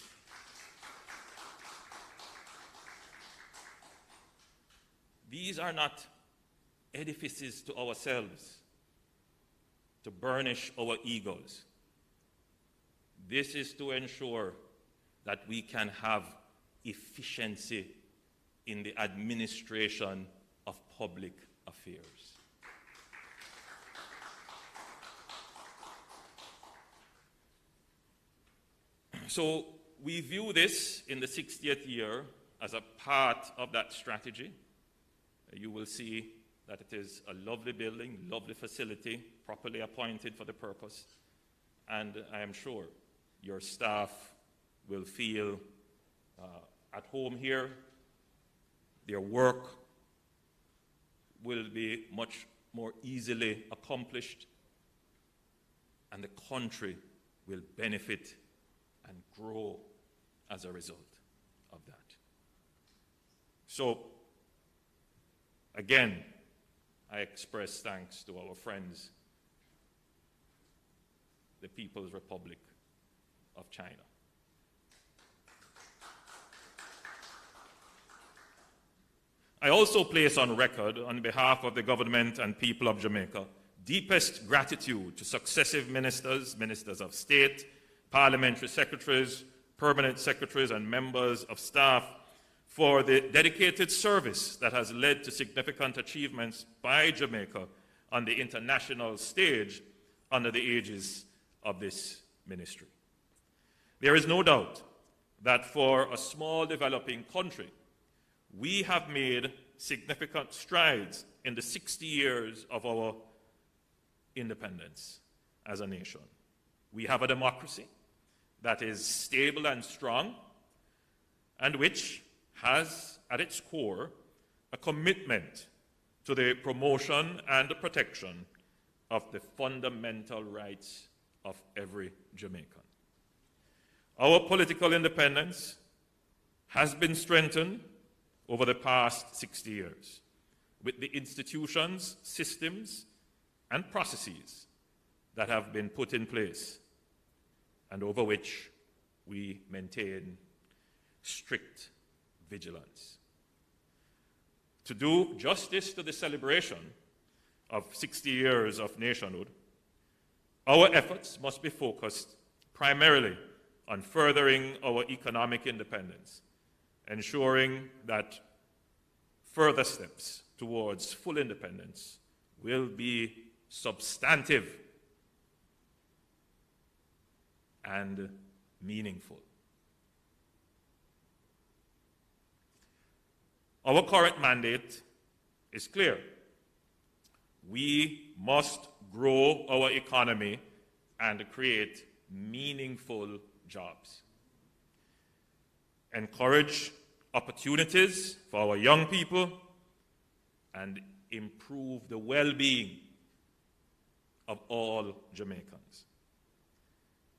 these are not edifices to ourselves to burnish our egos. This is to ensure that we can have efficiency in the administration of public affairs. So we view this in the 60th year as a part of that strategy. You will see that it is a lovely building, lovely facility, properly appointed for the purpose. And I am sure your staff will feel at home here. Their work will be much more easily accomplished, and the country will benefit and grow as a result of that. So, again, I express thanks to our friends, the People's Republic of China. I also place on record, on behalf of the government and people of Jamaica, deepest gratitude to successive ministers, ministers of state, parliamentary secretaries, permanent secretaries, and members of staff for the dedicated service that has led to significant achievements by Jamaica on the international stage under the aegis of this ministry. There is no doubt that for a small developing country, we have made significant strides in the 60 years of our independence as a nation. We have a democracy that is stable and strong, and which has at its core a commitment to the promotion and the protection of the fundamental rights of every Jamaican. Our political independence has been strengthened over the past 60 years with the institutions, systems, and processes that have been put in place and over which we maintain strict vigilance. To do justice to the celebration of 60 years of nationhood, our efforts must be focused primarily on furthering our economic independence, ensuring that further steps towards full independence will be substantive and meaningful. Our current mandate is clear. We must grow our economy and create meaningful jobs. Encourage opportunities for our young people and improve the well-being of all Jamaicans.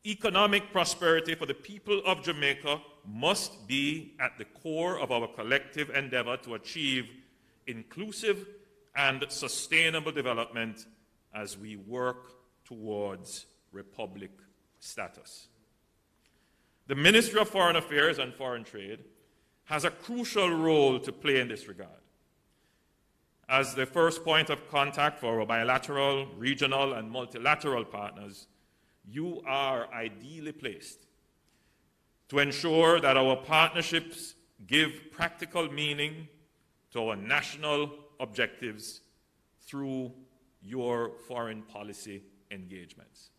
Economic prosperity for the people of Jamaica must be at the core of our collective endeavor to achieve inclusive and sustainable development as we work towards republic status. The Ministry of Foreign Affairs and Foreign Trade has a crucial role to play in this regard. As the first point of contact for our bilateral, regional, and multilateral partners, you are ideally placed to ensure that our partnerships give practical meaning to our national objectives through your foreign policy engagements.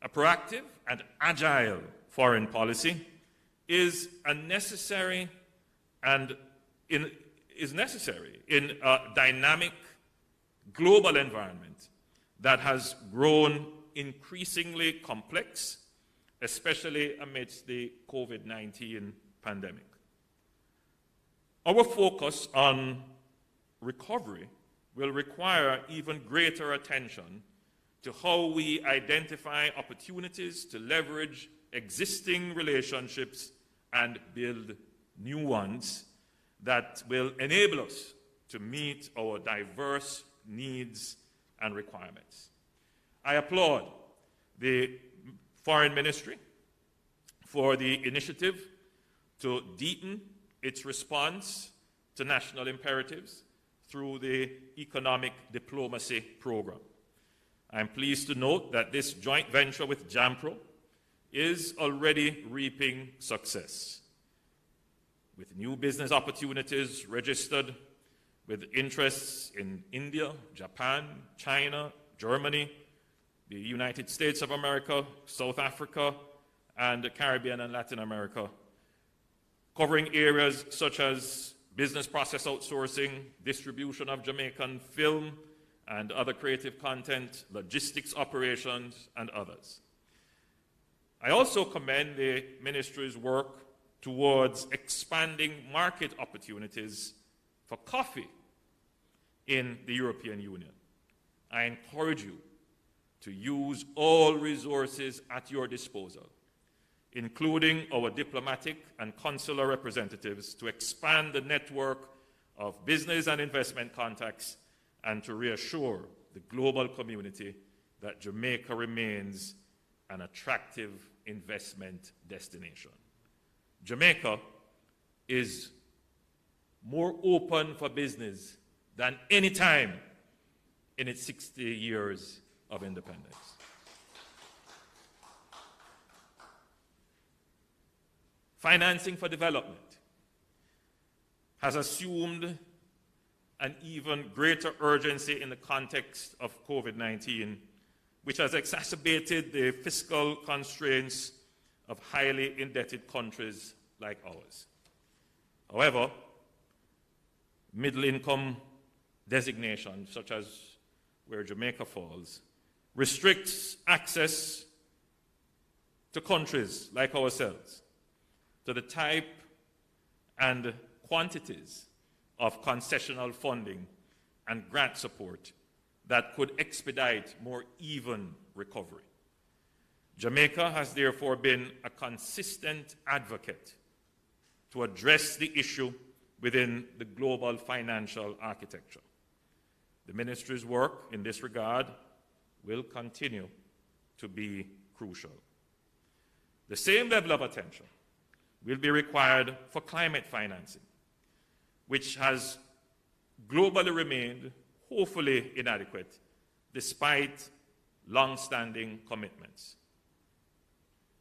A proactive and agile foreign policy is necessary in a dynamic global environment that has grown increasingly complex, especially amidst the COVID-19 pandemic. Our focus on recovery will require even greater attention to how we identify opportunities to leverage existing relationships and build new ones that will enable us to meet our diverse needs and requirements. I applaud the Foreign Ministry for the initiative to deepen its response to national imperatives through the Economic Diplomacy Program. I'm pleased to note that this joint venture with JAMPRO is already reaping success, with new business opportunities registered with interests in India, Japan, China, Germany, the United States of America, South Africa, and the Caribbean and Latin America, covering areas such as business process outsourcing, distribution of Jamaican film and other creative content, logistics operations, and others. I also commend the ministry's work towards expanding market opportunities for coffee in the European Union. I encourage you to use all resources at your disposal, including our diplomatic and consular representatives, to expand the network of business and investment contacts and to reassure the global community that Jamaica remains an attractive investment destination. Jamaica is more open for business than any time in its 60 years of independence. Financing for development has assumed an even greater urgency in the context of COVID-19, which has exacerbated the fiscal constraints of highly indebted countries like ours. However, middle-income designation, such as where Jamaica falls, restricts access to countries like ourselves to the type and quantities of concessional funding and grant support that could expedite more even recovery. Jamaica has therefore been a consistent advocate to address the issue within the global financial architecture. The ministry's work in this regard will continue to be crucial. The same level of attention will be required for climate financing, which has globally remained woefully inadequate despite long-standing commitments.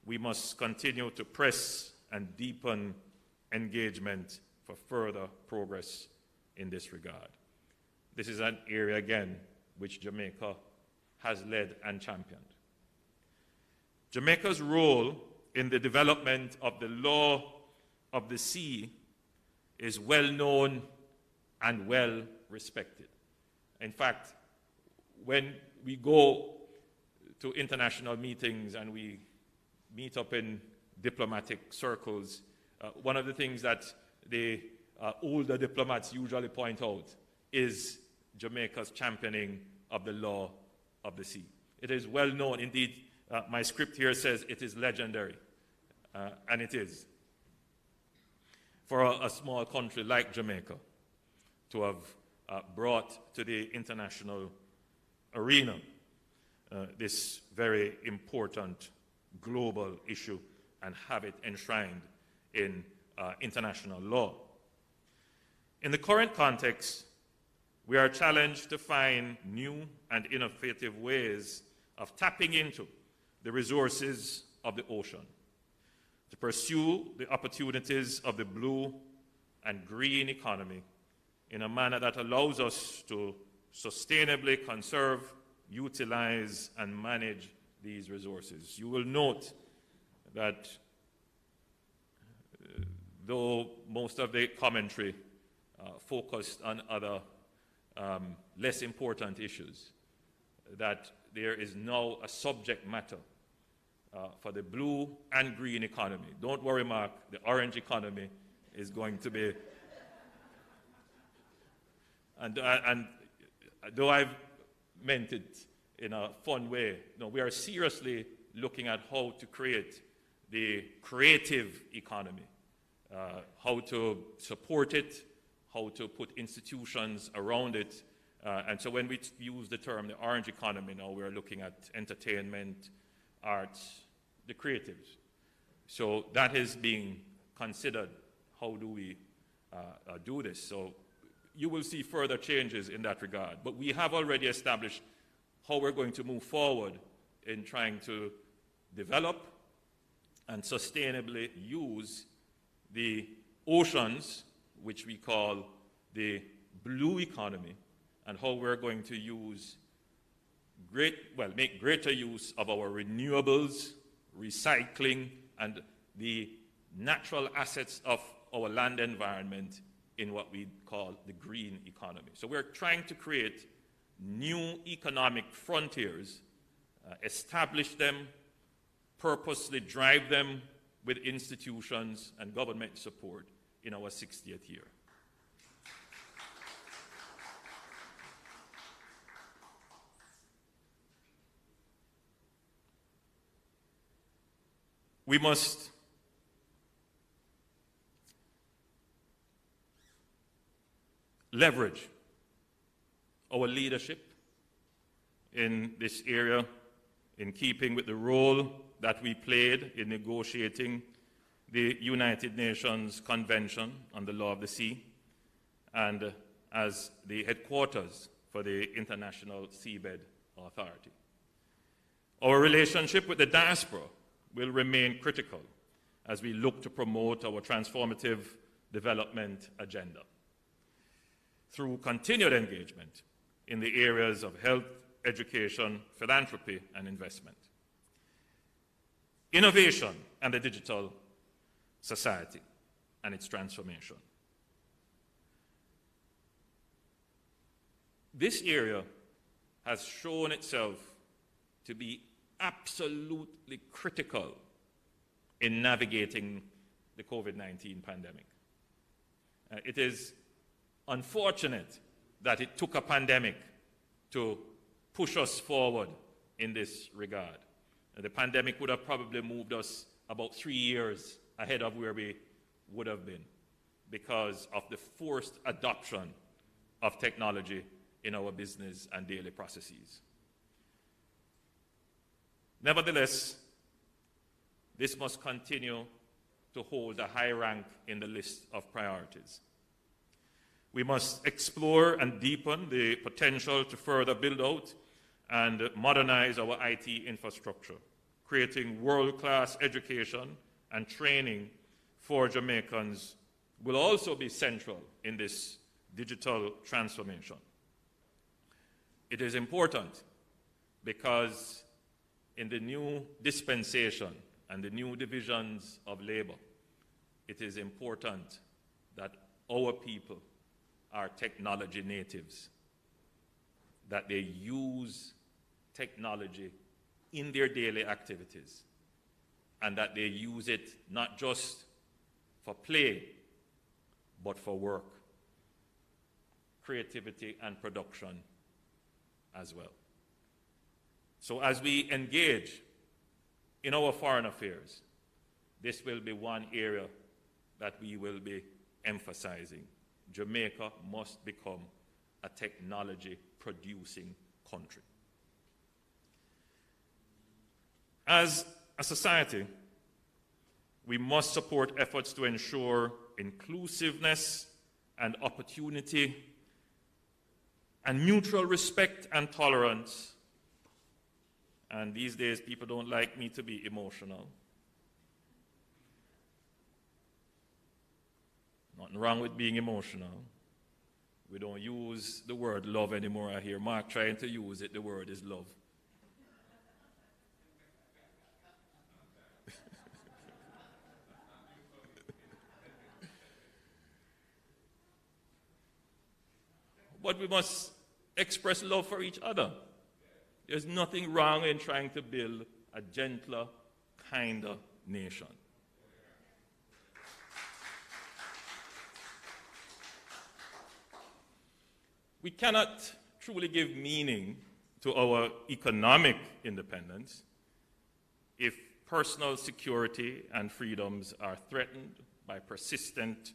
We must continue to press and deepen engagement for further progress in this regard. This is an area, again, which Jamaica has led and championed. Jamaica's role in the development of the law of the sea is well known and well respected. In fact, when we go to international meetings and we meet up in diplomatic circles, one of the things that the older diplomats usually point out is Jamaica's championing of the law of the sea. It is well known. Indeed, my script here says it is legendary, and it is. For a small country like Jamaica to have brought to the international arena this very important global issue and have it enshrined in international law. In the current context, we are challenged to find new and innovative ways of tapping into the resources of the ocean, to pursue the opportunities of the blue and green economy in a manner that allows us to sustainably conserve, utilize, and manage these resources. You will note that though most of the commentary focused on other less important issues, that there is now a subject matter for the blue and green economy. Don't worry, Mark, the orange economy is going to be... And though I've meant it in a fun way, no, we are seriously looking at how to create the creative economy, how to support it, how to put institutions around it. And so when we use the term the orange economy now, we're looking at entertainment, arts, the creatives. So that is being considered. How do we do this? So you will see further changes in that regard. But we have already established how we're going to move forward in trying to develop and sustainably use the oceans, which we call the blue economy, and how we're going to use make greater use of our renewables, recycling, and the natural assets of our land environment in what we call the green economy. So we're trying to create new economic frontiers, establish them, purposely drive them with institutions and government support in our 60th year. We must leverage our leadership in this area in keeping with the role that we played in negotiating the United Nations Convention on the Law of the Sea and as the headquarters for the International Seabed Authority. Our relationship with the diaspora will remain critical as we look to promote our transformative development agenda through continued engagement in the areas of health, education, philanthropy, and investment, innovation and the digital society and its transformation. This area has shown itself to be absolutely critical in navigating the COVID-19 pandemic. It is unfortunate that it took a pandemic to push us forward in this regard. The pandemic would have probably moved us about 3 years ahead of where we would have been because of the forced adoption of technology in our business and daily processes. Nevertheless, this must continue to hold a high rank in the list of priorities. We must explore and deepen the potential to further build out and modernize our IT infrastructure, creating world-class education and training for Jamaicans will also be central in this digital transformation. It is important because in the new dispensation and the new divisions of labor, it is important that our people are technology natives, that they use technology in their daily activities, and that they use it not just for play, but for work, creativity, and production as well. So as we engage in our foreign affairs, this will be one area that we will be emphasizing. Jamaica must become a technology-producing country. As a society, we must support efforts to ensure inclusiveness and opportunity and mutual respect and tolerance. And these days, people don't like me to be emotional. Nothing wrong with being emotional. We don't use the word love anymore. I hear Mark trying to use it. The word is love. But we must express love for each other. There's nothing wrong in trying to build a gentler, kinder nation. We cannot truly give meaning to our economic independence if personal security and freedoms are threatened by persistent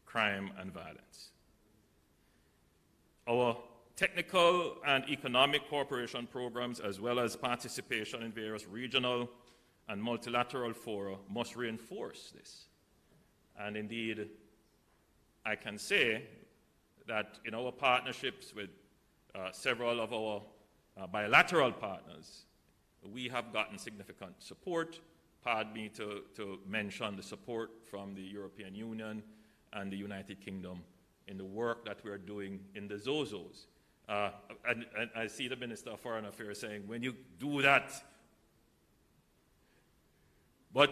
crime and violence. Our technical and economic cooperation programs, as well as participation in various regional and multilateral fora, must reinforce this. And indeed, I can say that in our partnerships with several of our bilateral partners, we have gotten significant support. Pardon me to mention the support from the European Union and the United Kingdom in the work that we're doing in the Zozos. And I see the Minister of Foreign Affairs saying, when you do that, but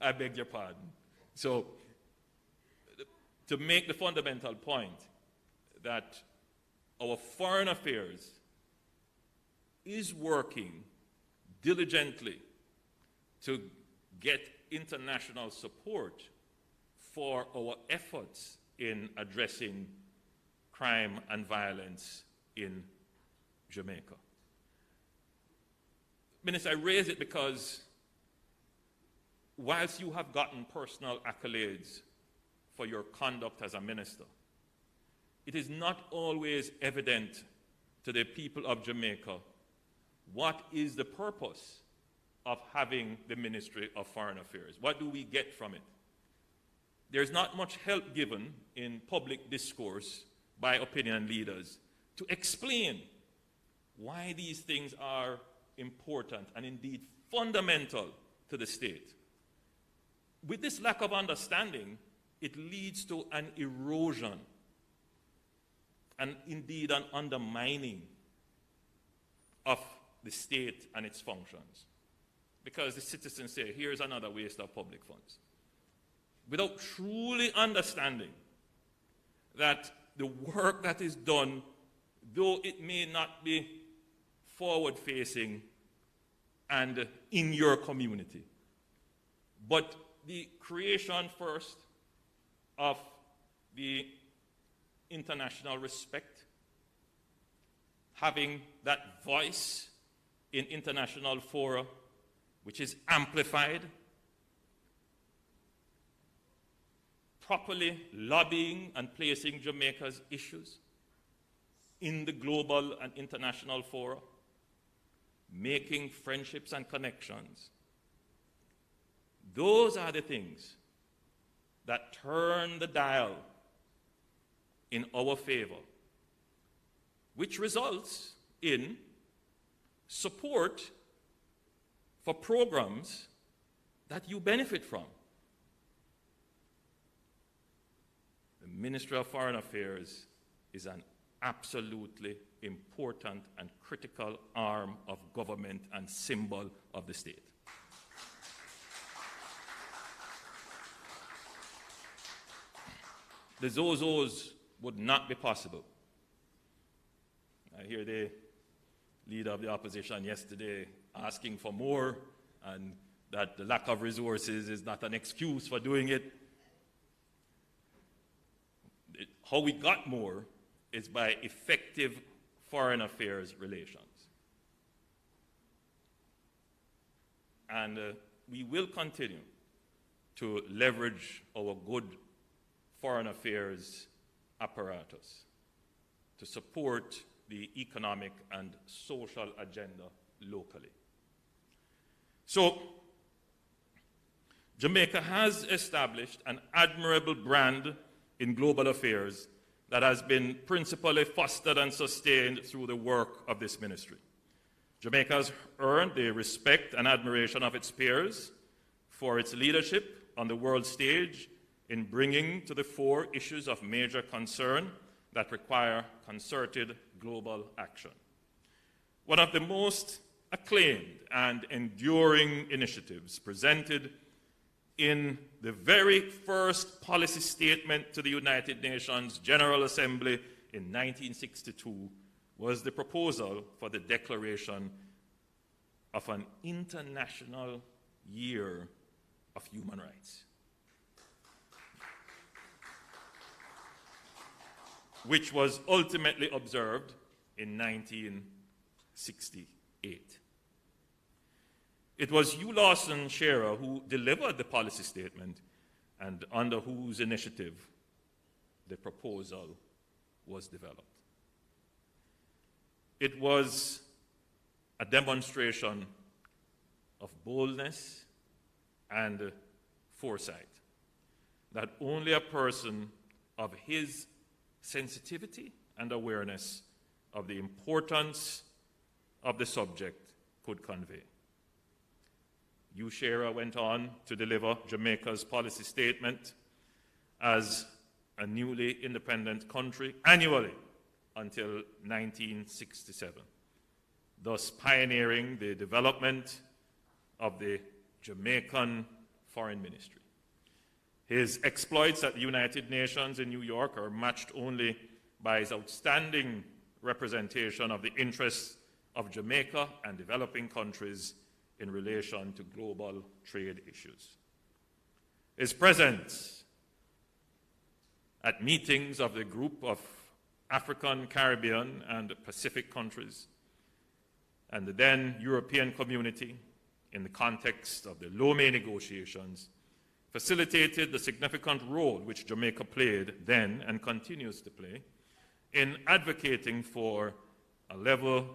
I beg your pardon. So, to make the fundamental point that our foreign affairs is working diligently to get international support for our efforts in addressing crime and violence in Jamaica. Minister, I raise it because whilst you have gotten personal accolades for your conduct as a minister, it is not always evident to the people of Jamaica what is the purpose of having the Ministry of Foreign Affairs. What do we get from it? There's not much help given in public discourse by opinion leaders to explain why these things are important and indeed fundamental to the state. With this lack of understanding, it leads to an erosion and indeed an undermining of the state and its functions. Because the citizens say, here's another waste of public funds. Without truly understanding that the work that is done, though it may not be forward-facing and in your community, but the creation first of the international respect, having that voice in international fora, which is amplified, properly lobbying and placing Jamaica's issues in the global and international fora, making friendships and connections. Those are the things that turn the dial in our favor, which results in support for programs that you benefit from. Ministry of Foreign Affairs is an absolutely important and critical arm of government and symbol of the state. The Zozos would not be possible. I hear the leader of the opposition yesterday asking for more, and that the lack of resources is not an excuse for doing it. How we got more is by effective foreign affairs relations. And we will continue to leverage our good foreign affairs apparatus to support the economic and social agenda locally. So, Jamaica has established an admirable brand in global affairs that has been principally fostered and sustained through the work of this ministry. Jamaica has earned the respect and admiration of its peers for its leadership on the world stage in bringing to the fore issues of major concern that require concerted global action. One of the most acclaimed and enduring initiatives presented in the very first policy statement to the United Nations General Assembly in 1962 was the proposal for the declaration of an International Year of Human Rights, which was ultimately observed in 1968. It was Hugh Lawson Shearer who delivered the policy statement and under whose initiative the proposal was developed. It was a demonstration of boldness and foresight that only a person of his sensitivity and awareness of the importance of the subject could convey. Hugh Shearer went on to deliver Jamaica's policy statement as a newly independent country annually until 1967, thus pioneering the development of the Jamaican Foreign Ministry. His exploits at the United Nations in New York are matched only by his outstanding representation of the interests of Jamaica and developing countries in relation to global trade issues. His presence at meetings of the group of African, Caribbean, and Pacific countries and the then European community in the context of the Lomé negotiations facilitated the significant role which Jamaica played then and continues to play in advocating for a level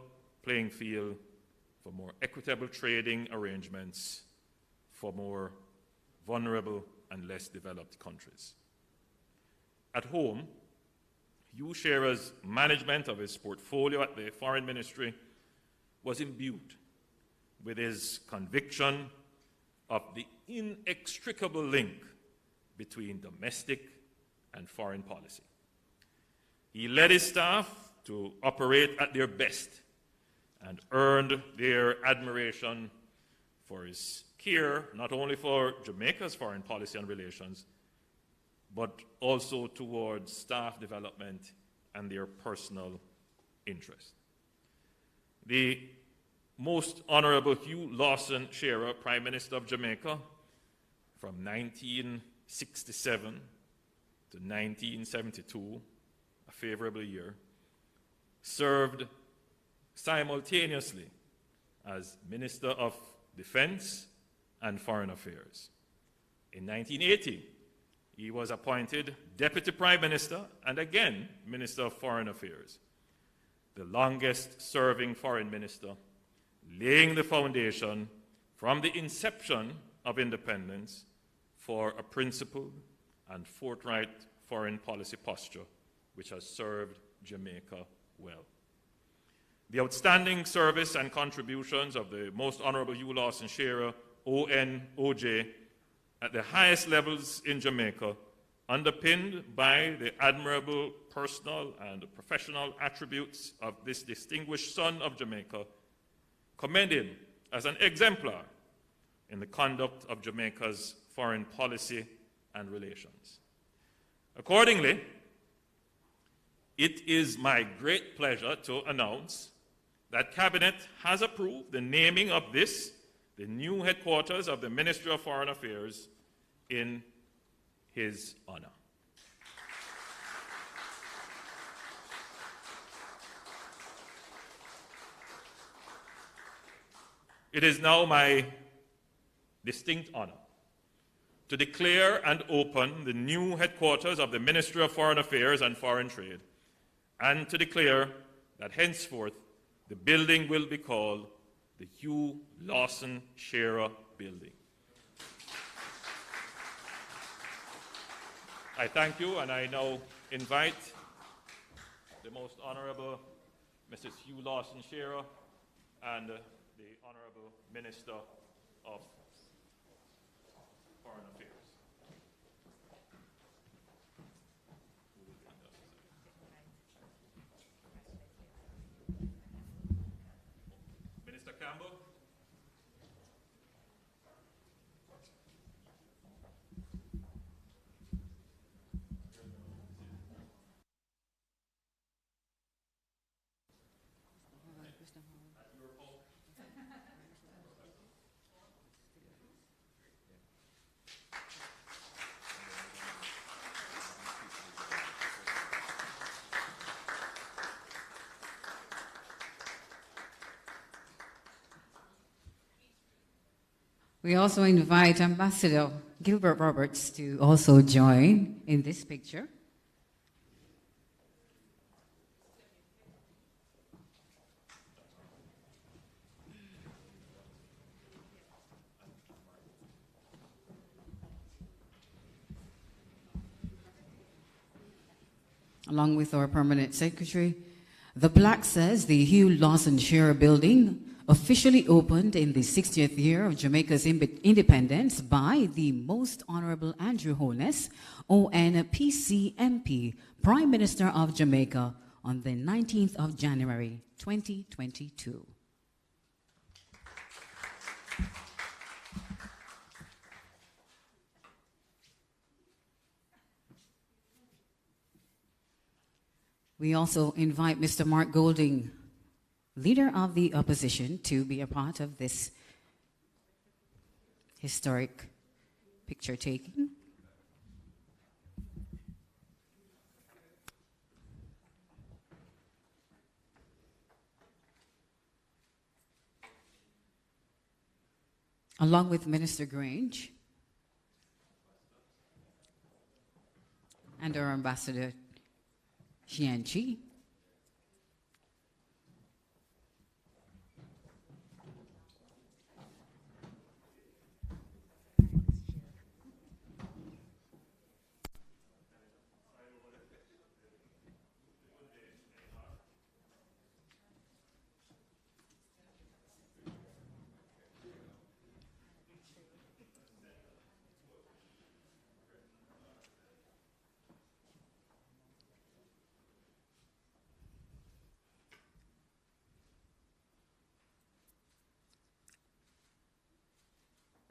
playing field, for more equitable trading arrangements for more vulnerable and less developed countries. At home, Hugh Shearer's management of his portfolio at the Foreign Ministry was imbued with his conviction of the inextricable link between domestic and foreign policy. He led his staff to operate at their best and earned their admiration for his care, not only for Jamaica's foreign policy and relations, but also towards staff development and their personal interest. The Most Honorable Hugh Lawson Shearer, Prime Minister of Jamaica, from 1967 to 1972, a favorable year, served simultaneously as Minister of Defense and Foreign Affairs. In 1980, he was appointed Deputy Prime Minister and again Minister of Foreign Affairs, the longest-serving foreign minister, laying the foundation from the inception of independence for a principled and forthright foreign policy posture which has served Jamaica well. The outstanding service and contributions of the Most Honorable Hugh Lawson Shearer, ON, OJ, at the highest levels in Jamaica underpinned by the admirable personal and professional attributes of this distinguished son of Jamaica, commended as an exemplar in the conduct of Jamaica's foreign policy and relations. Accordingly, it is my great pleasure to announce that Cabinet has approved the naming of this, the new headquarters of the Ministry of Foreign Affairs, in his honor. It is now my distinct honor to declare and open the new headquarters of the Ministry of Foreign Affairs and Foreign Trade, and to declare that henceforth the building will be called the Hugh Lawson Shearer Building. I thank you, and I now invite the Most Honorable Mrs. Hugh Lawson Shearer and the Honorable Minister of Foreign Affairs. Minister Campbell. We also invite Ambassador Gilbert Roberts to also join in this picture. Along with our permanent secretary, the plaque says the Hugh Lawson Shearer Building officially opened in the 60th year of Jamaica's independence by the Most Honorable Andrew Holness, ONPC MP, Prime Minister of Jamaica, on the 19th of January, 2022. We also invite Mr. Mark Golding, Leader of the Opposition, to be a part of this historic picture taking. Along with Minister Grange and our Ambassador Xianqi.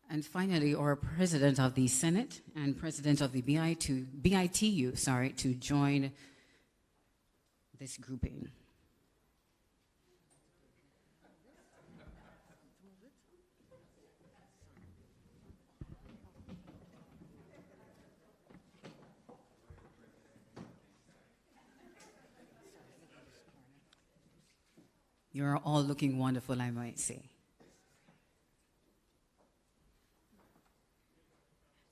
And finally, our President of the Senate and President of the BITU, to join this grouping. You're all looking wonderful, I might say.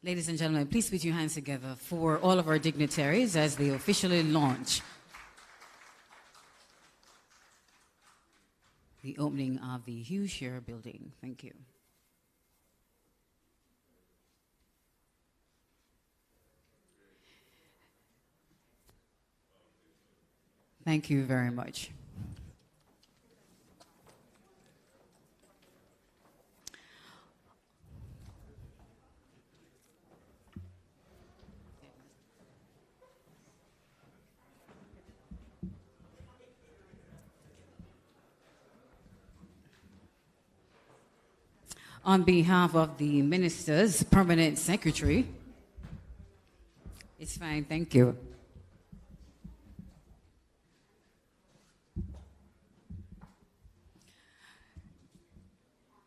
Ladies and gentlemen, please put your hands together for all of our dignitaries as they officially launch the opening of the Hugh Shearer Building. Thank you. Thank you very much. On behalf of the Minister's Permanent Secretary, it's fine, thank you.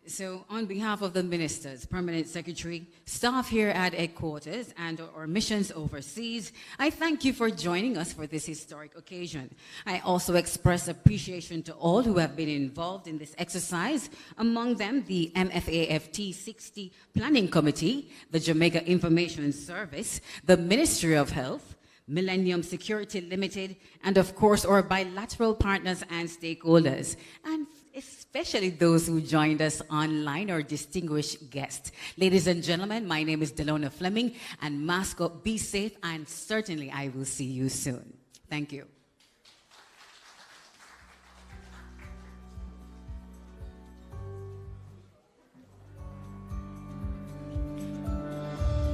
So on behalf of the Minister's Permanent Secretary, staff here at headquarters and our missions overseas, I thank you for joining us for this historic occasion. I also express appreciation to all who have been involved in this exercise, among them the MFAFT 60 Planning Committee, the Jamaica Information Service, the Ministry of Health, Millennium Security Limited, and of course our bilateral partners and stakeholders, and especially those who joined us online, our distinguished guests. Ladies and gentlemen, my name is Delona Fleming, and mascot, be safe, and certainly I will see you soon. Thank you.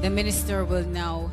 The minister will now